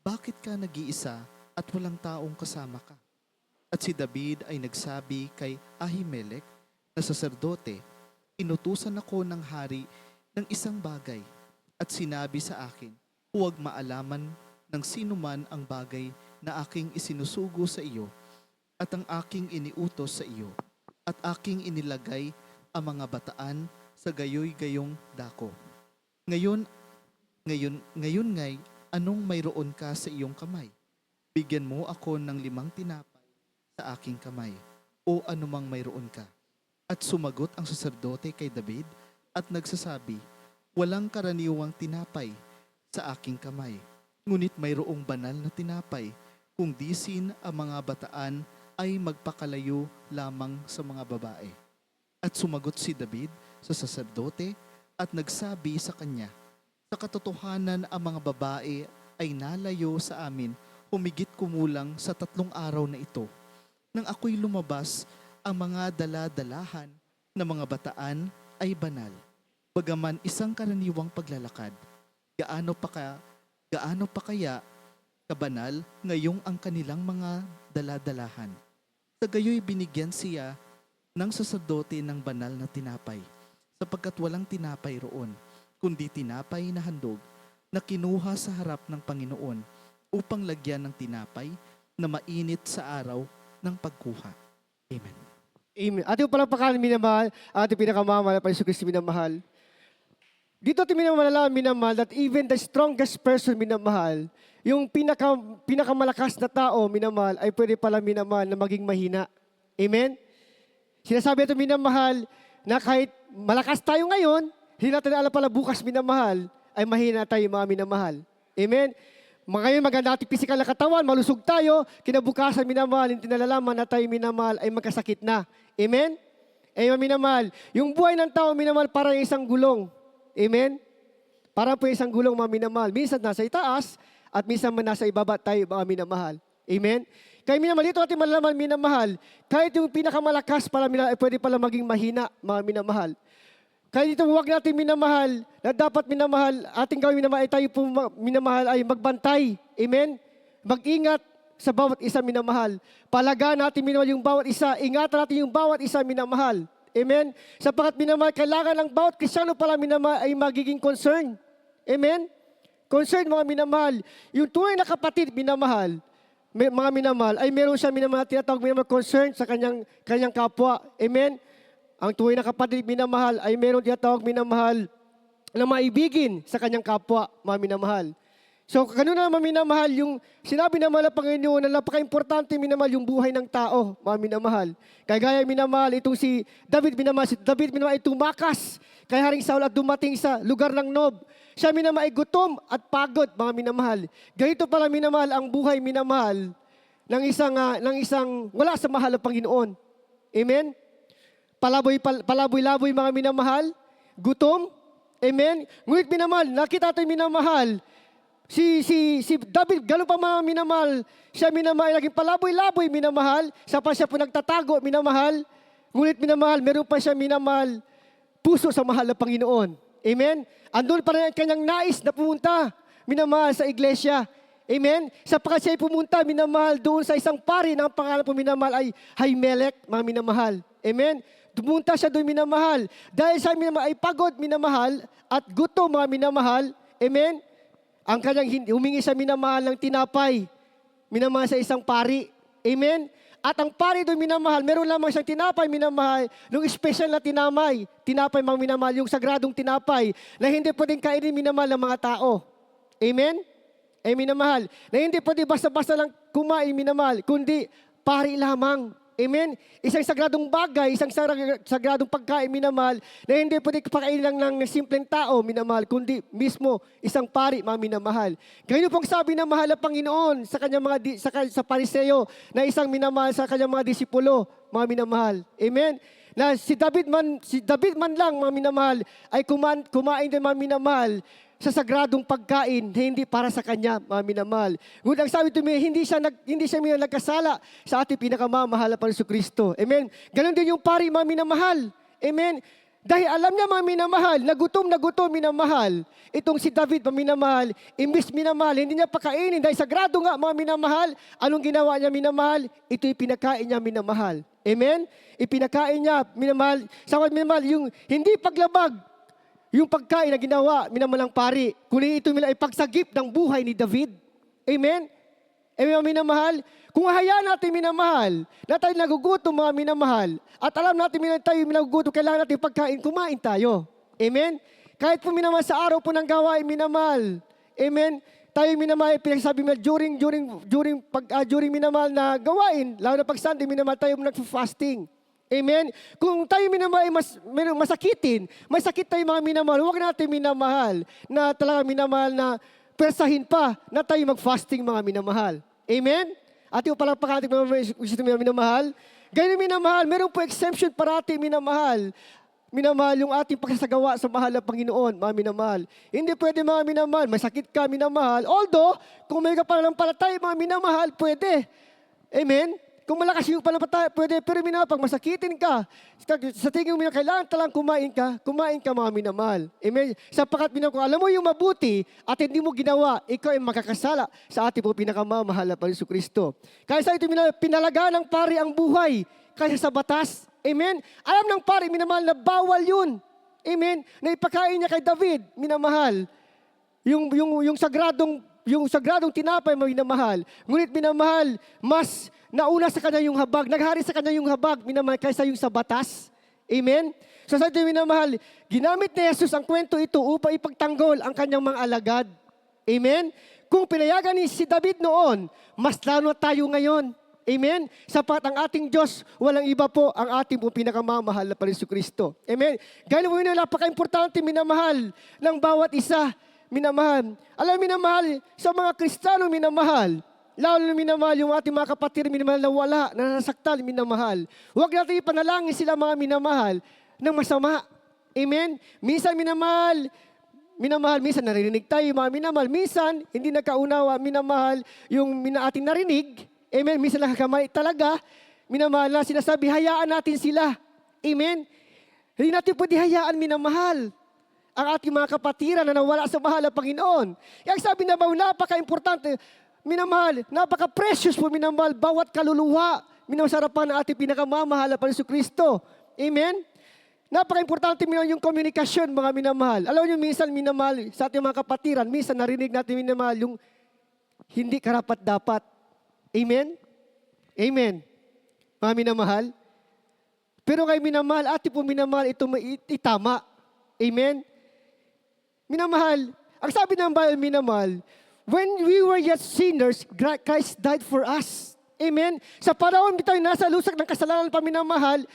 "Bakit ka nag-iisa at walang taong kasama ka?" At si David ay nagsabi kay Ahimelech na saserdote, "Inutusan ako ng hari ng isang bagay at sinabi sa akin, huwag maalaman ng sino man ang bagay na aking isinusugo sa iyo at ang aking iniutos sa iyo at aking inilagay ang mga bataan sa gayoy-gayong dako. Ngayon ngay, anong mayroon ka sa iyong kamay? Bigyan mo ako ng 5 tinapay sa aking kamay o anumang mayroon ka." At sumagot ang saserdote kay David at nagsasabi, "Walang karaniwang tinapay sa aking kamay, ngunit mayroong banal na tinapay, kung disin ang mga bataan ay magpakalayo lamang sa mga babae." At sumagot si David sa saserdote at nagsabi sa kanya, "Sa katotohanan ang mga babae ay nalayo sa amin humigit kumulang sa 3 araw na ito. Nang ako'y lumabas, ang mga dala-dalahan na mga bataan ay banal. Bagaman isang karaniwang paglalakad, gaano pa kaya kabanal ngayong ang kanilang mga dala-dalahan?" Sa gayoy binigyan siya ng saserdote ng banal na tinapay, sapagkat walang tinapay roon, kundi tinapay na handog na kinuha sa harap ng Panginoon upang lagyan ng tinapay na mainit sa araw ng pagkuha. Amen. Amen. Ating palakpakan, minamahal, ating pinakamamahal pa Yesu Kristo, minamahal. Dito ating minamahal, minamahal, that even the strongest person, minamahal, yung pinakamalakas na tao, minamahal, ay pwede pala, minamahal, na maging mahina. Amen? Sinasabi ito, minamahal, na kahit malakas tayo ngayon, hindi natin alam pala bukas, minamahal, ay mahina tayo, mga minamahal. Amen? Ngayon maganda ating physical na katawan, malusog tayo, kinabukasan, minamahal, hindi nalalaman na tayo, minamahal, ay magkasakit na. Amen? Amen, minamahal. Yung buhay ng tao, minamahal, parang isang gulong. Amen? Para po isang gulong, mga minamahal. Minsan nasa itaas, at minsan nasa ibaba tayo, mga minamahal. Amen? Kaya minamahal, dito natin malalaman, minamahal, kahit yung pinakamalakas pala, minamahal, ay pwede pala maging mahina, mga minamahal. Kaya dito huwag natin minamahal, na dapat minamahal, ating gawin minamahal, ay tayo po minamahal ay magbantay. Amen? Mag-ingat sa bawat isa, minamahal. Palagaan natin, minamahal, yung bawat isa. Ingatan natin yung bawat isa, minamahal. Amen? Sapagkat minamahal, kailangan ng bawat Kristiyano pala, minamahal, ay magiging concern. Amen? Concern, mga minamahal. Yung tunay na kapatid, minamahal, mga minamahal, ay meron siya, minamahal, tinatawag, minamahal, concern sa kanyang kapwa. Amen? Ang tunay na kapatid, minamahal, ay meron tinatawag, minamahal, na maibigin sa kanyang kapwa, mga minamahal. So, ganun naman, minamahal, yung sinabi naman ng Panginoon na napaka-importante, minamahal, yung buhay ng tao, mga minamahal. Kaya gaya, minamahal, itong si David, minamahal, ay tumakas kay Haring Saul at dumating sa lugar ng Nob. Siya, minamahal, ay gutom at pagod, mga minamahal. Ganito pala, minamahal, ang buhay, minamahal, ng isang wala sa mahal na Panginoon. Amen? Palaboy-laboy, mga minamahal, gutom, amen? Ngunit minamahal, nakita tayo, minamahal, si David, gano'n pa, mga minamahal, siya, minamahal, naging palaboy-laboy, minamahal, sa pa siya po nagtatago, minamahal, ngunit minamahal, meron pa siya, minamahal, puso sa mahal na Panginoon. Amen? Andun pa rin ang kanyang nais na pumunta, minamahal, sa iglesia. Amen? Sapagkat siya ay pumunta, minamahal, doon sa isang pari na ang pangalan po, minamahal, ay Ahimelech, mga minamahal. Amen? Pumunta siya doon, minamahal. Dahil siya, minamahal, ay pagod, minamahal, at gutom, mga minamahal. Amen? Ang kanyang humingi siya, minamahal, ng tinapay. Minamahal sa isang pari. Amen? At ang pari doon, minamahal, meron lamang siyang tinapay, minamahal, yung special na tinapay, mga minamahal, yung sagradong tinapay, na hindi pwedeng kainin, minamahal, ng mga tao. Amen? Minamahal, na hindi pwede basta-basta lang kumain, minamahal, kundi pari lamang. Amen? Isang sagradong bagay, isang sagradong pagkain, minamahal, na hindi pwede pakainin lang ng simpleng tao, minamahal, kundi mismo isang pari, mga minamahal. Ganyan pong sabi ng mahal na Panginoon sa kanyang sa Pariseo, na isang minamahal sa kanyang mga disipulo, mga minamahal. Amen? Na si David man lang, mga minamahal, ay kumain din, mga minamahal, sa sagradong pagkain, hindi para sa kanya, mga minamahal. Ngunit ang sabi ito, hindi siya nagkasala sa ating pinakamamahal na Jesucristo. Amen? Ganon din yung pari, mga minamahal. Amen? Dahil alam niya, mga minamahal, na gutom, minamahal. Itong si David, mga minamahal, imbis minamahal, hindi niya pakainin. Dahil sagrado nga, mga minamahal, anong ginawa niya, minamahal? Ito'y pinakain niya, minamahal. Amen? Ipinakain niya, minamahal. Sa minamahal, yung hindi paglabag, yung pagkain na ginawa, minamalang pari, kunin ito ay pagsagip ng buhay ni David. Amen? Amen, minamahal? Kung hayaan natin, minamahal, na tayo nagugutom, mga minamahal, at alam natin, tayo nagugutom, kailangan natin pagkain, kumain tayo. Amen? Kahit po minamahal sa araw po ng gawain, minamahal. Amen? Tayo minamahal, pinagsabi mo, during minamahal na gawain, lalo na pag Sunday, minamahal tayo nag-fasting. Amen? Kung tayo minamahal, may sakit tayo mga minamahal, huwag natin minamahal na talaga minamahal na persahin pa na tayo mag-fasting mga minamahal. Amen? At yung palakpakan natin mga minamahal. Ganyan minamahal, meron po exemption parati minamahal. Minamahal yung ating pagsasagawa sa mahal na Panginoon, mga minamahal. Hindi pwede mga minamahal, may sakit ka minamahal. Although, kung may kapanampalataya mga minamahal, pwede. Amen? Kung malakas yung panampalataya, pwede. Pero minamahal, pag masakitin ka, sa tingin mo kailangan talang kumain ka mga minamahal. Amen? Sapagkat minamahal, kung alam mo yung mabuti at hindi mo ginawa, ikaw ay makakasala sa ating po pinakamamahal na Jesucristo. Kaya sa ito, pinalaga ng pari ang buhay kaysa sa batas. Amen? Alam ng pari, minamahal, na bawal yun. Amen? Na ipakain niya kay David, minamahal. Yung sagradong tinapay, minamahal. Ngunit minamahal, mas nauna sa kanya yung habag. Naghari sa kanya yung habag, minamahal, kaysa yung sa batas. Amen? So sa ito, minamahal, ginamit ni Jesus ang kwento ito upang ipagtanggol ang kanyang mga alagad. Amen? Kung pinayagan ni si David noon, mas lalo tayo ngayon. Amen? Sapat ang ating Diyos, walang iba po ang ating po pinakamamahal na Jesucristo. Amen? Gano'n po yun, napaka-importante, minamahal ng bawat isa. Minamahal. Alam, minamahal, sa mga Kristiyano, minamahal. Lalo na minamahal yung ating mga kapatid, minamahal na wala, na nasaktan, minamahal. Huwag natin ipanalangin sila mga minamahal ng masama. Amen? Minsan minamahal, minsan narinig tayo mga minamahal. Minsan, hindi nagkaunawa, minamahal, yung ating narinig. Amen? Minsan nakakamali talaga. Minamahal na sinasabi, hayaan natin sila. Amen? Hindi natin pwede hayaan, minamahal, ang ating mga kapatiran na nawala sa mahal na Panginoon. Kaya sabi na ba, napaka-importante, minamahal, napaka-precious po, minamahal, bawat kaluluwa, minamahal sa harapan ng ating pinakamamahal na Jesucristo. Amen? Napaka-importante yung komunikasyon, mga minamahal. Alam niyo, minsan minamahal, sa ating mga kapatiran, minsan narinig natin minamahal yung hindi karapat-dapat. Amen? Amen. Mga minamahal. Pero kay minamahal, ating po minamahal, ito itama. Amen? Minamahal, ang sabi ng Bible, minamahal, when we were yet sinners, Christ died for us. Amen? Sa panahon tayo nasa lusak ng kasalanan pa, minamahal,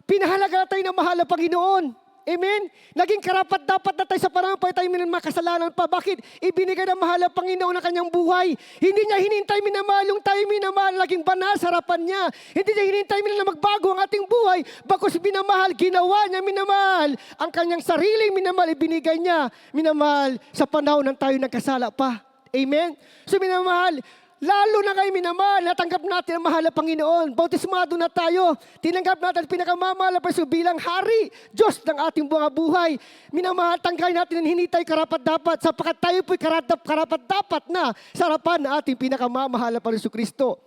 pinahalaga tayo ng mahal na Panginoon. Amen? Naging karapat dapat na tayo sa panahon pa tayo mga kasalanan pa. Bakit? Ibinigay ng mahal na Panginoon ang kanyang buhay. Hindi niya hinintay minamahal yung tayo minamahal, naging banal sa harapan niya. Hindi niya hinintay na magbago ang ating buhay. Bakos minamahal, ginawa niya minamahal. Ang kanyang sariling minamahal, ibinigay niya minamahal sa panahon ng tayo nagkasala pa. Amen? So minamahal, lalo na kayo minamahal, natanggap natin ang mahal na Panginoon. Bautismado na tayo. Tinanggap natin ang pinakamamahal na Panginoon bilang Hari, Diyos ng ating mga buhay. Minamahal, tanggay natin ang hindi tayo karapat-dapat sapagkat tayo po'y karapat-dapat na sa harapan ng ating pinakamamahal na Panginoon Kristo.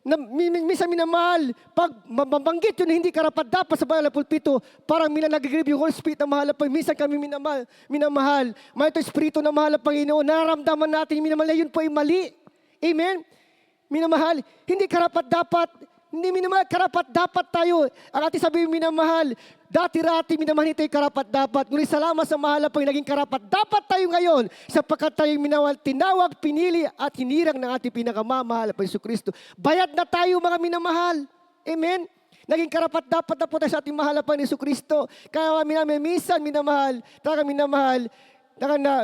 Minsan minamahal, pag mabanggit yun hindi karapat-dapat sa banal na pulpito, parang nag-grieve yung Holy Spirit na mahal na Panginoon. Minsan kami minamahal. May ito Espiritu na mahal na Panginoon. Nararamdaman natin minamahal na yun po ay mali. Amen? Minamahal, hindi karapat-dapat Hindi minamahal, karapat-dapat tayo. Ang ating sabihin, minamahal, dati-rati minamahal tayo karapat-dapat. Ngunit salamat sa mahal na naging karapat-dapat tayo ngayon sapagkat tayo minawal, tinawag, pinili at hinirang ng ating pinakamamahal na Yesu Kristo. Bayad na tayo mga minamahal. Amen? Naging karapat-dapat na po tayo sa ating mahal na Yesu Kristo. Kaya minsan minamahal, talaga minamahal,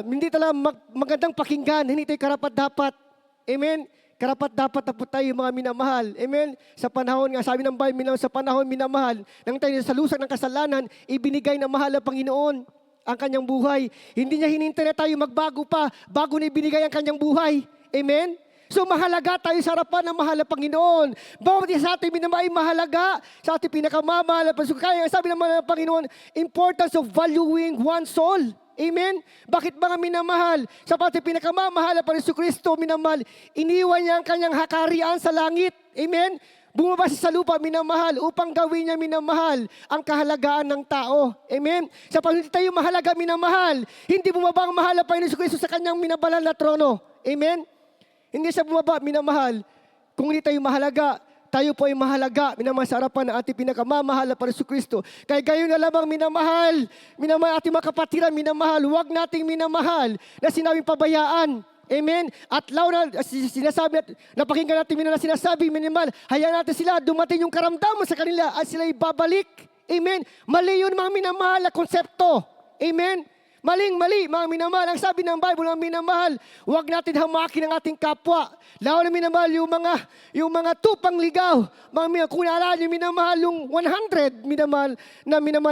hindi talaga magandang pakinggan, hindi tayo karapat-dapat. Amen? Karapat-dapat na po tayo mga minamahal. Amen? Sa panahon nga, sabi ng Bible, sa panahon minamahal, nang tayo sa lusak ng kasalanan, ibinigay ng mahal na Panginoon ang kanyang buhay. Hindi niya hinintay na tayo magbago pa bago na ibinigay ang kanyang buhay. Amen? So mahalaga tayo sa harapan ng mahal na Panginoon. Bawat isa sa ating minamahal ay mahalaga sa ating pinakamamahal na Panginoon. Kaya sabi ng mahal na Panginoon, importance of valuing one soul. Amen? Bakit mga minamahal? Sa pati pinakamamahal na Yesu Kristo, minamahal, iniwan niya ang kanyang hakarian sa langit. Amen? Bumaba siya sa lupa, minamahal, upang gawin niya, minamahal, ang kahalagaan ng tao. Amen? Sa pag hindi tayo mahalaga, minamahal, hindi bumaba ang mahal na Yesu Kristo sa kanyang minabanal na trono. Amen? Hindi siya bumaba, minamahal. Kung hindi tayo mahalaga, tayo po ay mahalaga, minamahal sa harapan ng ating pinakamamahal na Yesu Kristo. Kaya gayon na lamang minamahal ating mga kapatiran, minamahal, huwag nating minamahal na sinabing pabayaan. Amen? At law na sinasabi, napakinggan natin na sinasabi, minamahal, hayaan natin sila, dumating yung karamdaman sa kanila at sila ibabalik. Amen? Mali yun mga minamahal na konsepto. Amen? Maling-mali, mga minamahal. Ang sabi ng Bible, mga minamahal, huwag natin hamakin ang ating kapwa. Lalo na minamahal, yung mga tupang ligaw. Mga minamahal, kung naalala niyo, minamahal, yung 100, minamahal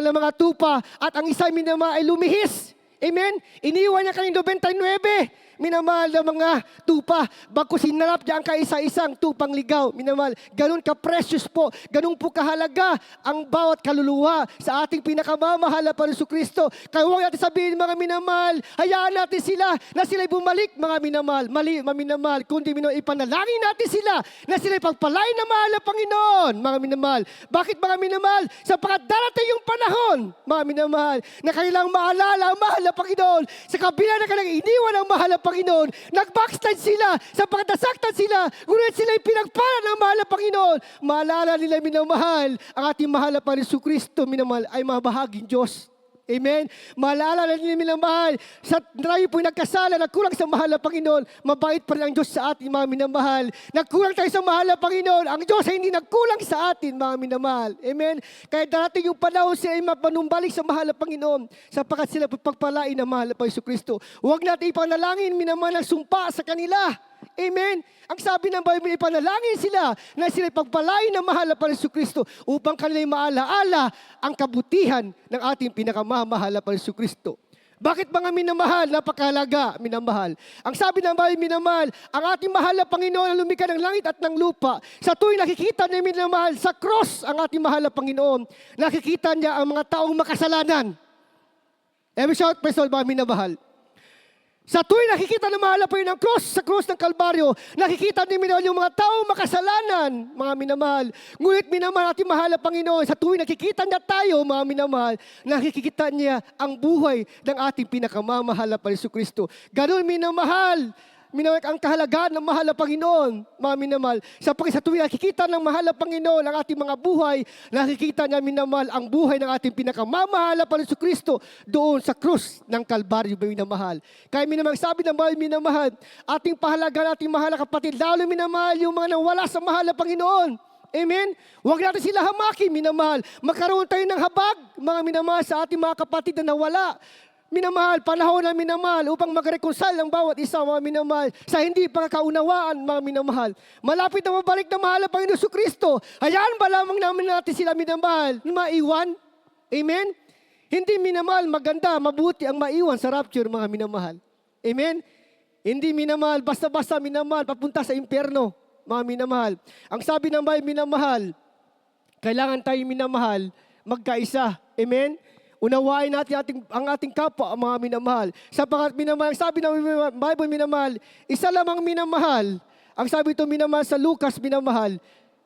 ng mga tupa. At ang isa, minamahal, ay lumihis. Amen? Iniwan niya kanyang 99. Minamahal na mga tupa. Bago sinarap niya ang kaisa-isang tupang ligaw. Minamahal, ganun ka-precious po. Ganun po kahalaga ang bawat kaluluwa sa ating pinakamamahal na Yesu Kristo. Kaya huwag natin sabihin mga minamahal, hayaan natin sila na sila'y bumalik mga minamahal. Mali, mga minamahal. Kundi ipanalangin natin sila na sila'y pagpalain na mahal na Panginoon. Mga minamahal. Bakit mga minamahal? Sapagkat darating yung panahon, mga minamahal, na kailang maalala ang mahal na Panginoon. Sa kabila na kailang iniwan ang mahal na Panginoon, nag-backslide sila sapagkat nasaktan sila, ngunit sila'y pinagpala ng mahal na Panginoon. Maalala nila minamahal, ang ating mahal na Yesu Kristo, minamahal, ay mabahaging Diyos. Amen? Maalala nila minamahal, sa tayo po'y nagkasala, nagkulang sa mahal na Panginoon, mabait pa rin ang Diyos sa ating mga minamahal. Nagkulang tayo sa mahal na Panginoon, ang Diyos ay hindi nagkulang sa atin, mga minamahal. Amen? Kaya darating yung panahon sila ay mapanumbalik sa mahal na Panginoon, sapagkat sila pagpalain ng mahal na Yesu Kristo. Huwag natin ipanalangin, minamahal, ang sumpa sa kanila. Amen? Ang sabi ng Bible, ipanalangin sila na sila pagpalain ng mahal na Yesu Kristo upang kanila'y maalaala ang kabutihan ng ating pinakamamahal na Yesu Kristo. Bakit mga minamahal? Napakahalaga, minamahal. Ang sabi ng Bible, minamahal, ang ating mahal na Panginoon na lumikha ng langit at ng lupa, sa tuwing nakikita niya, minamahal, sa cross ang ating mahal na Panginoon, nakikita niya ang mga taong makasalanan. Every shout, praise the Lord, mga minamahal. Sa tuwing nakikita ng mahal na Panginoon ng cross, sa cross ng Kalbaryo, nakikita ni minamahal yung mga taong makasalanan, mga minamahal. Ngunit minamahal ating mahal na Panginoon, sa tuwing nakikita niya tayo, mga minamahal, nakikita niya ang buhay ng ating pinakamamahal na Yesu Kristo. Ganun minamahal. Minamahal ang kahalagaan ng mahal na Panginoon, mga minamahal. Sapagkat sa tuwing nakikita ng mahal na Panginoon ang ating mga buhay, nakikita niya minamahal ang buhay ng ating pinakamamahal na Yesu Kristo doon sa krus ng Kalbaryo, minamahal. Kaya minamahal, sabi ng mahal, minamahal, ating pahalagaan, ating mahal na kapatid, lalo minamahal yung mga nawala sa mahal na Panginoon. Amen? Huwag natin sila hamakin, minamahal. Magkaroon tayo ng habag, mga minamahal, sa ating mga kapatid na nawala. Minamahal, panahon na minamahal upang mag-reconcile ang bawat isa, mga minamahal, sa hindi pagkakaunawaan, mga minamahal. Malapit na mabalik na mahal ang Panginoon Hesus Kristo. Hayaan ba lamang namin natin sila minamahal, maiwan? Amen? Hindi minamahal, maganda, mabuti ang maiwan sa rapture, mga minamahal. Amen? Hindi minamahal, basta-basta minamahal, papunta sa impyerno, mga minamahal. Ang sabi ng Bible, minamahal, kailangan tayo minamahal, magkaisa. Amen? Unawain natin ang ating kapwa, ang mga minamahal. Sapagkat minamahal, sabi ng Bible, minamahal, isa lamang minamahal. Ang sabi ito, minamahal sa Lucas, minamahal.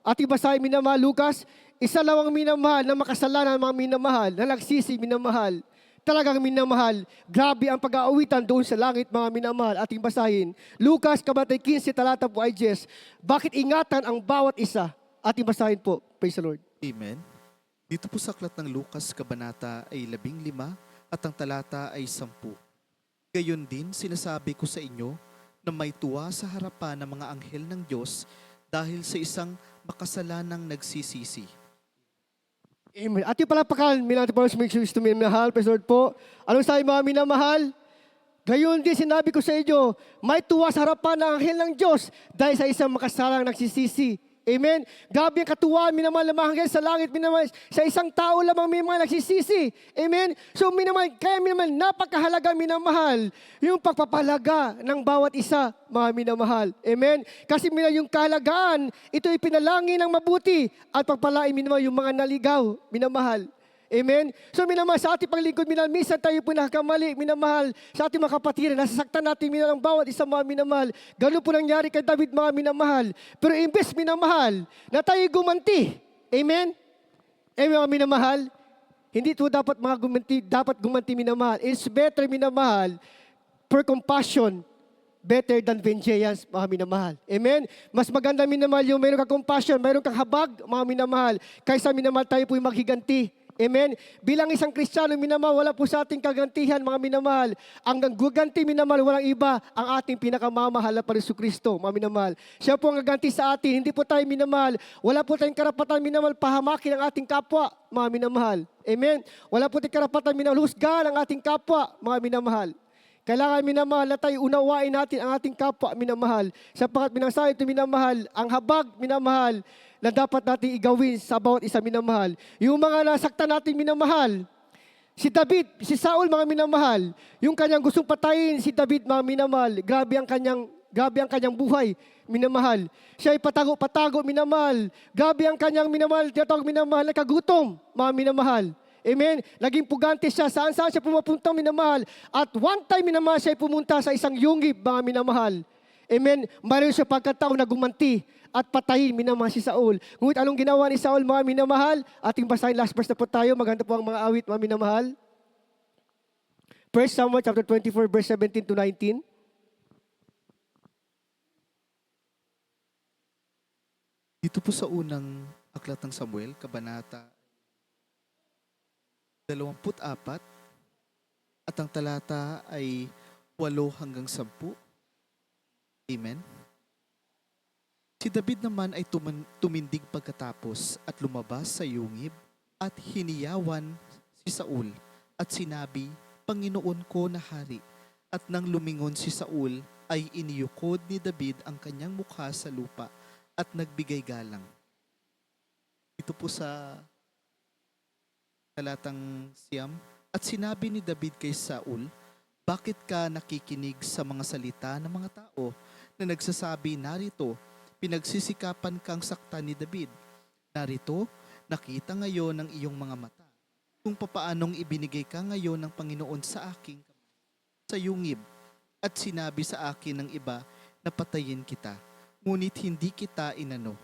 Ating basahin, minamahal, Lucas, isa lamang minamahal na makasalanan, mga minamahal, na nagsisi, minamahal. Talagang minamahal. Grabe ang pag-aawitan doon sa langit, mga minamahal. Ating basahin. Lucas, kabatay 15, talata po ay 10. Bakit ingatan ang bawat isa Ating basahin po. Praise the Lord. Amen. Dito po sa aklat ng Lucas, kabanata ay 15 at ang talata ay 10. Gayon din sinasabi ko sa inyo na may tuwa sa harapan ng mga anghel ng Diyos dahil sa isang makasalanang nagsisisi. Amen. Ating palakpakan, minati po sa Kristo minamahal. Praise the Lord po. Anong sabi mga minamahal? Gayon din sinabi ko sa inyo, may tuwa sa harapan ng anghel ng Diyos dahil sa isang makasalang nagsisisi. Amen. Grabe ang katuwaan, minamahal na mga anghel sa langit, minamahal sa isang tao lamang minamahal nagsisisi. Amen. So minamahal, kaya minamahal, napakahalaga minamahal yung pagpapahalaga ng bawat isa, mga minamahal. Amen. Kasi minamahal yung kahalagaan, ito ay pinalangin ng mabuti at pagpalain minamahal yung mga naligaw, minamahal. Amen? So minamahal, sa ating paglingkod, minamahal, minsan tayo po nakakamali, minamahal, sa ating mga kapatiran, nasasaktan natin minamahal ang bawat isang mga minamahal. Ganun po nangyari kay David, mga minamahal. Pero imbes minamahal, na tayo gumanti. Amen? Mga minamahal, hindi ito dapat mga gumanti minamahal. It's better minamahal, for compassion, better than vengeance, mga minamahal. Amen? Mas maganda minamahal yung mayroon kang compassion, mayroon kang habag, mga minamahal, kaysa minamahal tayo po yung maghiganti. Amen? Bilang isang Kristiyano, minamahal, wala po sa ating kagantihan, mga minamahal. Ang guganti, minamahal, walang iba, ang ating pinakamamahal na Panginoong Kristo, mga minamahal. Siya po ang gaganti sa atin, hindi po tayo minamahal. Wala po tayong karapatan, minamahal, pahamakin ang ating kapwa, mga minamahal. Amen? Wala po tayong karapatan, minamahal, husgahan ang ating kapwa, mga minamahal. Kailangan minamahal na tayo unawain natin ang ating kapwa, minamahal. Sapagkat minamahal ito, minamahal, ang habag, minamahal, na dapat natin igawin sa bawat isa, minamahal. Yung mga nasaktan natin, minamahal. Si David, si Saul, mga minamahal. Yung kanyang gustong patayin, si David, mga minamahal. Grabe ang kanyang buhay, minamahal. Siya ay patago, minamahal. Grabe ang kanyang minamahal, tinatawag minamahal, nakagutom, mga minamahal. Amen? Naging pugante siya. Saan-saan siya pumapunta, minamahal. At one time, minamahal, siya ay pumunta sa isang yungib, mga minamahal. Amen? Mayroon siya pagkataon na gumanti at patayin, minamahal si Saul. Ngunit anong ginawa ni Saul, mga minamahal? Ating basahin, last verse na po tayo. Maganda po ang mga awit, mga minamahal. 1 Samuel chapter 24, verse 17 to 19. Dito po sa unang aklat ng Samuel, kabanata 24, at ang talata ay 8 hanggang 10. Amen. Si David naman ay tumindig pagkatapos at lumabas sa yungib at hiniyawan si Saul at sinabi, Panginoon ko na hari. At nang lumingon si Saul ay iniyukod ni David ang kanyang mukha sa lupa at nagbigay galang. Ito po sa talatang 9. At sinabi ni David kay Saul, bakit ka nakikinig sa mga salita ng mga tao na nagsasabi, narito, pinagsisikapan kang saktan ni David. Narito, nakita ngayon ng iyong mga mata kung papaanong ibinigay ka ngayon ng Panginoon sa aking sa yungib at sinabi sa akin ng iba na patayin kita. Ngunit hindi kita inano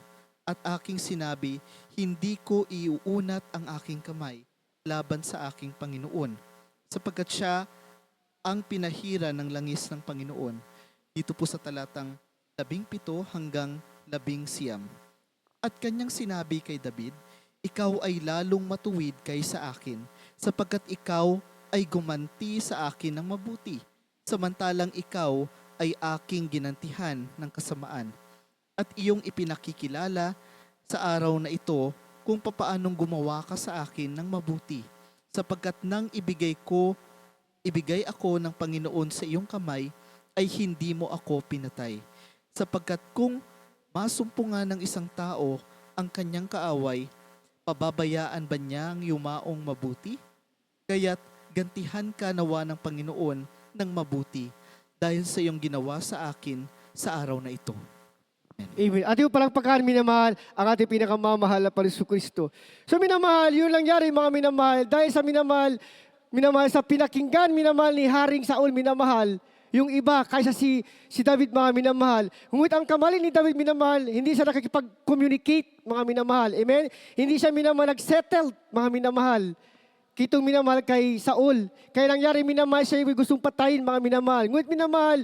at aking sinabi, hindi ko iuunat ang aking kamay laban sa aking Panginoon sapagkat siya ang pinahira ng langis ng Panginoon. Dito po sa talatang 17 hanggang 19. At kanyang sinabi kay David, ikaw ay lalong matuwid kaysa akin, sapagkat ikaw ay gumanti sa akin ng mabuti, samantalang ikaw ay aking ginantihan ng kasamaan. At iyong ipinakikilala sa araw na ito kung papaanong gumawa ka sa akin ng mabuti, sapagkat nang ibigay ako ng Panginoon sa iyong kamay, ay hindi mo ako pinatay. Sapagkat kung masumpungan ng isang tao ang kanyang kaaway, pababayaan ba niya ang yumaong mabuti? Kaya't gantihan ka nawa ng Panginoon ng mabuti dahil sa iyong ginawa sa akin sa araw na ito. Amen. Ating palakpakan, minamahal, ang ating pinakamamahal na Panginoong Kristo. So minamahal, yun lang yari mga minamahal. Dahil sa minamahal sa pinakinggan, minamahal ni Haring Saul, minamahal, yung iba, kaysa si David, mga minamahal. Ngunit ang kamali ni David, minamahal, hindi siya nakikipag-communicate, mga minamahal. Amen? Hindi siya minamahal nag-settle, mga minamahal. Kitong minamahal kay Saul. Kaya nangyari, minamahal siya yung gustong patayin, mga minamahal. Ngunit minamahal,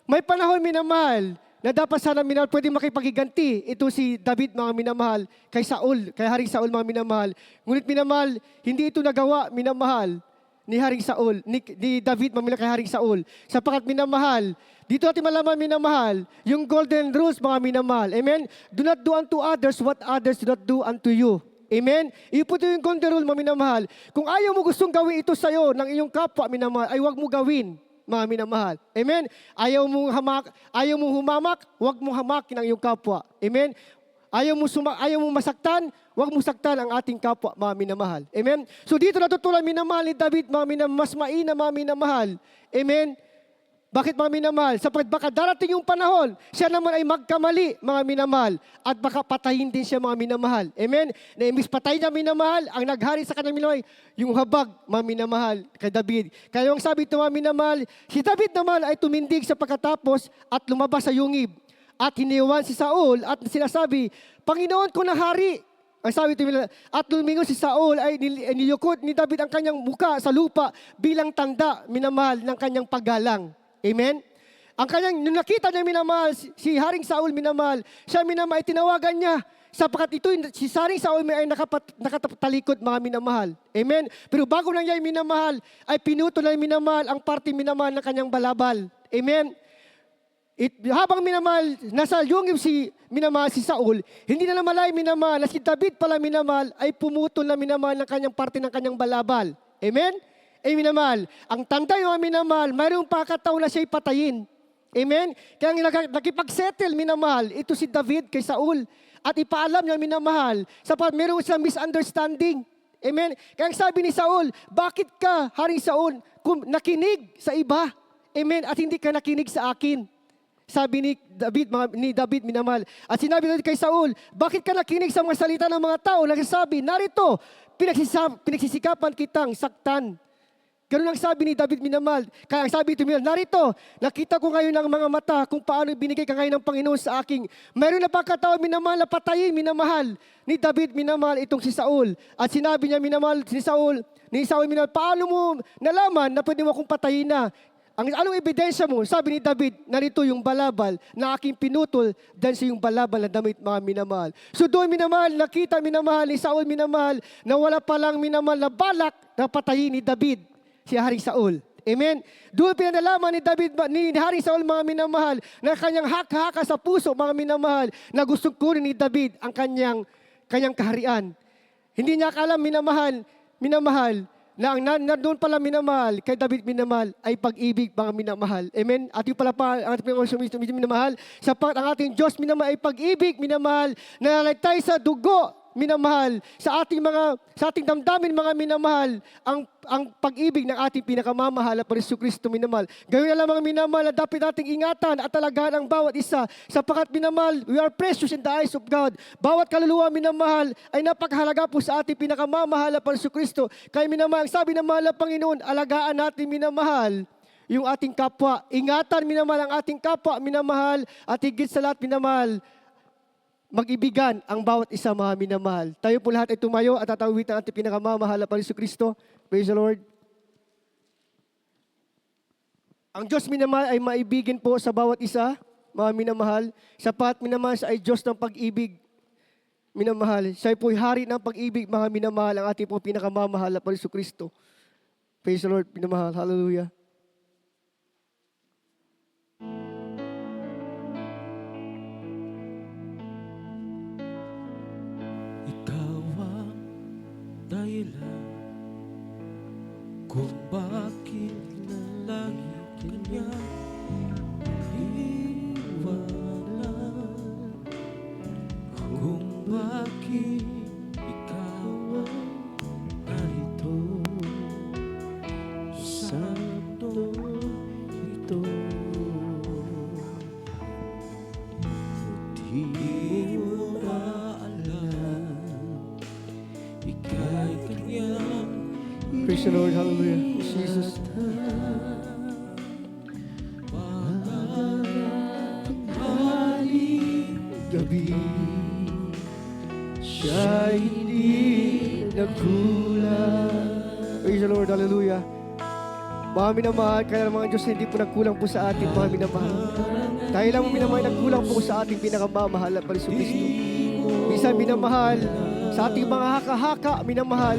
may panahon, minamahal, na dapat sana minamahal, pwede makipagiganti. Ito si David, mga minamahal, kay Saul, kay Haring Saul, mga minamahal. Ngunit minamahal, hindi ito nagawa, minamahal, ni Haring Saul, ni David, mga minamahal, kay Haring Saul. Sapagat minamahal, dito natin malaman, minamahal, yung golden rules, mga minamahal. Amen? Do not do unto others what others do not do unto you. Amen? Iyon po ito yung golden rule, mga minamahal. Kung ayaw mo gustong gawin ito sa'yo ng iyong kapwa, minamahal, ay huwag mo gawin, mga minamahal. Amen? Ayaw mong humamak, huwag mong hamakin ang iyong kapwa. Amen? Ayaw mong masaktan, huwag mong saktan ang ating kapwa, mga minamahal. Amen? So dito natutunan minamahal ni David, mga minamahal, mas maina, mga minamahal. Amen? Bakit, mga minamahal? Sapagkat baka darating yung panahon, siya naman ay magkamali, mga minamahal, at baka patayin din siya, mga minamahal. Amen? Na imbis patay niya, minamahal, ang naghari sa kanyang minamahal, yung habag, mga minamahal, kay David. Kaya yung sabi ito, mga minamahal, si David naman ay tumindig sa pagkatapos at lumabas sa yungib. At hiniwan si Saul at sinasabi, Panginoon ko na hari. Ang sabi ito, at lumingon si Saul ay niliyukod ni David ang kanyang muka sa lupa bilang tanda, minamahal, ng kanyang paggalang. Amen? Ang kanyang, nung nakita niya, minamahal, si Haring Saul, minamahal, siya, minamahal, ay tinawagan niya, sapagat ito, si Haring Saul ay nakatalikod, mga minamahal. Amen? Pero bago lang niya, minamahal, ay pinuto na minamahal ang parte, minamahal, ng kanyang balabal. Amen? Habang minamahal, nasa yungib minamahal si Saul, hindi na namalay, minamahal, na si David pala, minamahal, ay pumutol na minamahal ng kanyang parte ng kanyang balabal. Amen? Ay minamahal, ang tanda yung minamahal, mayroong pakataon na siya'y patayin. Amen? Kaya nakipagsettle, minamahal, ito si David kay Saul. At ipaalam niya, minamahal, sapat mayroong isang misunderstanding. Amen? Kaya sabi ni Saul, bakit ka, Haring Saul, nakinig sa iba? Amen? At hindi ka nakinig sa akin. Sabi ni David, minamahal. At sinabi natin kay Saul, bakit ka nakinig sa mga salita ng mga tao? Nagsasabi, narito, pinagsisikapan kitang saktan. Ganun ang sabi ni David, minamahal. Kaya ang sabi ito, minamahal, narito, nakita ko ngayon ng mga mata kung paano binigay ka ngayon ng Panginoon sa aking. Mayroon na pagkataon, minamahal, na patayin, minamahal, ni David, minamahal, itong si Saul. At sinabi niya, minamahal, ni Saul, minamahal, paano mo nalaman na pwede mo akong patayin na? Anong ebidensya mo? Sabi ni David, narito yung balabal na aking pinutol dahil sa yung balabal na damit, mga minamahal. So doon, minamahal, nakita, minamahal, ni Saul, minamahal, na wala palang, minamahal, na balak na patayin ni David si Haring Saul. Amen? Doon pinanalaman ni David, ni Haring Saul, mga minamahal, na kanyang haka-haka sa puso, mga minamahal, na gustong kunin ni David ang kanyang kaharian. Hindi niya akalam, minamahal, na doon pala, minamahal, kay David, minamahal, ay pag-ibig, mga minamahal. Amen? At yung pala pa, ang ating minamahal, sapat ang ating Diyos, minamahal, ay pag-ibig, minamahal, na nalagtay sa dugo, minamahal, sa ating damdamin, mga minamahal, ang pag-ibig ng ating pinakamamahal na Hesus Kristo, minamahal. Gawin na lang, mga minamahal, na dapat nating ingatan at talagaan ang bawat isa, sapagat, minamahal, we are precious in the eyes of God. Bawat kaluluwa, minamahal, ay napakahalaga po sa ating pinakamamahal na Hesus Kristo. Kaya, minamahal, sabi ng mahal na Panginoon, alagaan natin, minamahal, yung ating kapwa. Ingatan, minamahal, ang ating kapwa, minamahal, at higit sa lahat, minamahal, mag-ibigan ang bawat isa, mga minamahal. Tayo po lahat ay tumayo at tatawid ang ating pinakamamahal na Hesus Kristo. Praise the Lord. Ang Diyos, minamahal, ay maibigin po sa bawat isa, mga minamahal. Sapat, minamahal, siya ay Diyos ng pag-ibig. Minamahal, siya ay po'y hari ng pag-ibig, mga minamahal, ang ating po pinakamamahal na Hesus Kristo. Praise the Lord, minamahal. Hallelujah. Dahilan kung bakit nalagi kanya iwanan, kung bakit ikaw ang narito sa mundo ito. Di mo maalam, ika'y kanyang Praise the Lord. Hallelujah. Jesus. Gabi, siya'y hindi nagkulang. Praise the Lord. Hallelujah. Mga minamahal, kaya mga Diyos na hindi po nagkulang po sa atin, mga minamahal. Tayo lang minamahal, nagkulang po sa ating pinakamamahal na Pariso Kristo. Minsan minamahal, sa ating mga haka-haka, minamahal,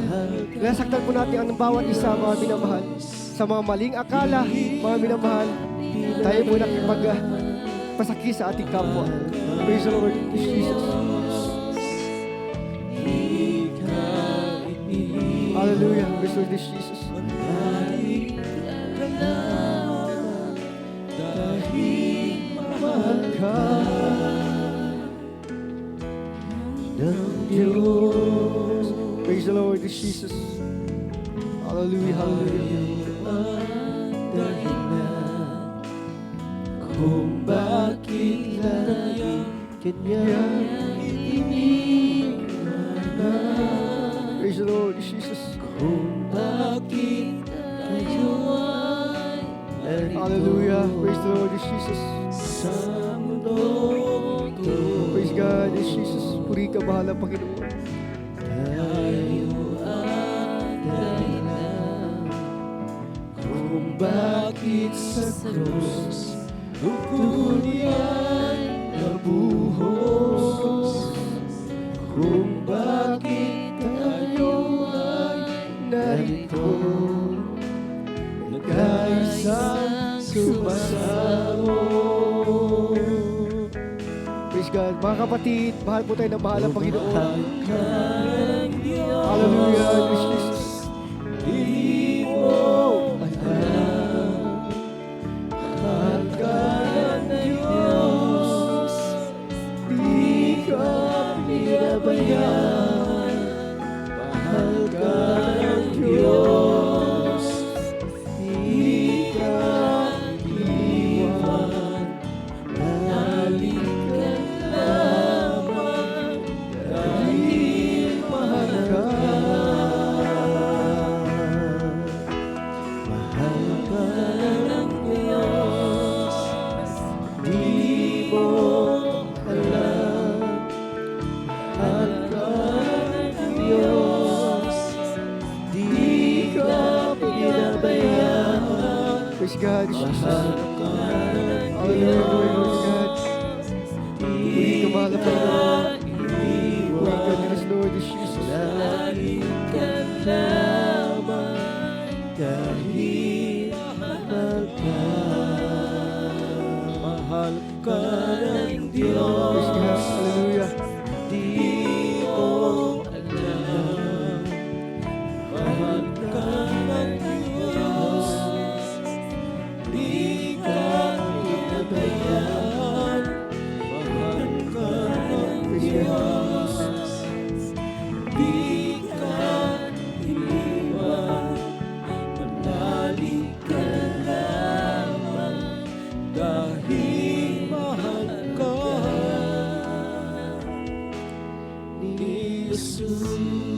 nasaktan po natin ang bawat isa, mga minamahal. Sa mga maling akala, mga minamahal, tayo po nakipagpasakit sa ating kapwa. Praise the Lord Jesus. Hallelujah. Praise the Lord Jesus. Mahal ka ng Diyos. Praise the Lord Jesus. Hallelujah, hallelujah. Kung bakit lagi kanya iniiwanan. Praise the Lord Jesus. Kung bakit tayo ay narito Hallelujah. Praise the Lord Jesus. sa mundong ito. Praise God, Jesus. Puri ka, mahal na Panginoon. Tayo ang dahilan kung bakit sa krus dugo niya'y nabuhos. Kung bakit tayo ay narito nagkaisang sumasamo. Praise God. Mga kapatid, mahal po tayo na mahal ang Panginoon. Mahal ka ng Diyos. Hallelujah, Jesus. Di mo alam. Mahal ka ng Diyos. Di ka pinabayaan. Mahal ka ng Diyos. Di ka iwan. Manalig ka lamang dahil mahal ka. Mahal ka ng Diyos. Di mo alam. Mahal ka ng Diyos. Di ka pinabayaan. Praise God, Jesus. Mahal ka ng Hallelujah, glory to God. Puri ka, mahal na Panginoon. Puri ka, Diyos Lord Jesus. Lagi ka lamang dahil mahal ka. Mahal ka ng Praise God, Diyos. hallelujah. Di mo alam. Mahal ka ng Diyos. Di ka pinabayaan. Mahal ka ng Praise God. Diyos. Di ka iniwan. Manalig ka lamang dahil mahal ka ni Jesus.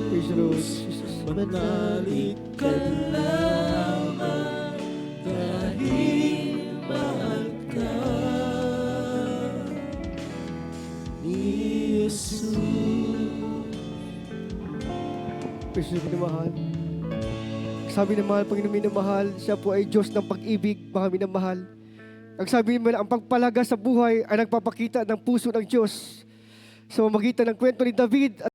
Praise the Lord Jesus. Manalig ka lamang dahil mahal ka ni Jesus. Praise the Lord, minamahal. Sabi ng mahal, Panginoon minamahal, siya po ay Diyos ng pag-ibig, mga minamahal. Ang sabi mo ang pagpalaga sa buhay ay nagpapakita ng puso ng Diyos sa pamamagitan ng kwento ni David at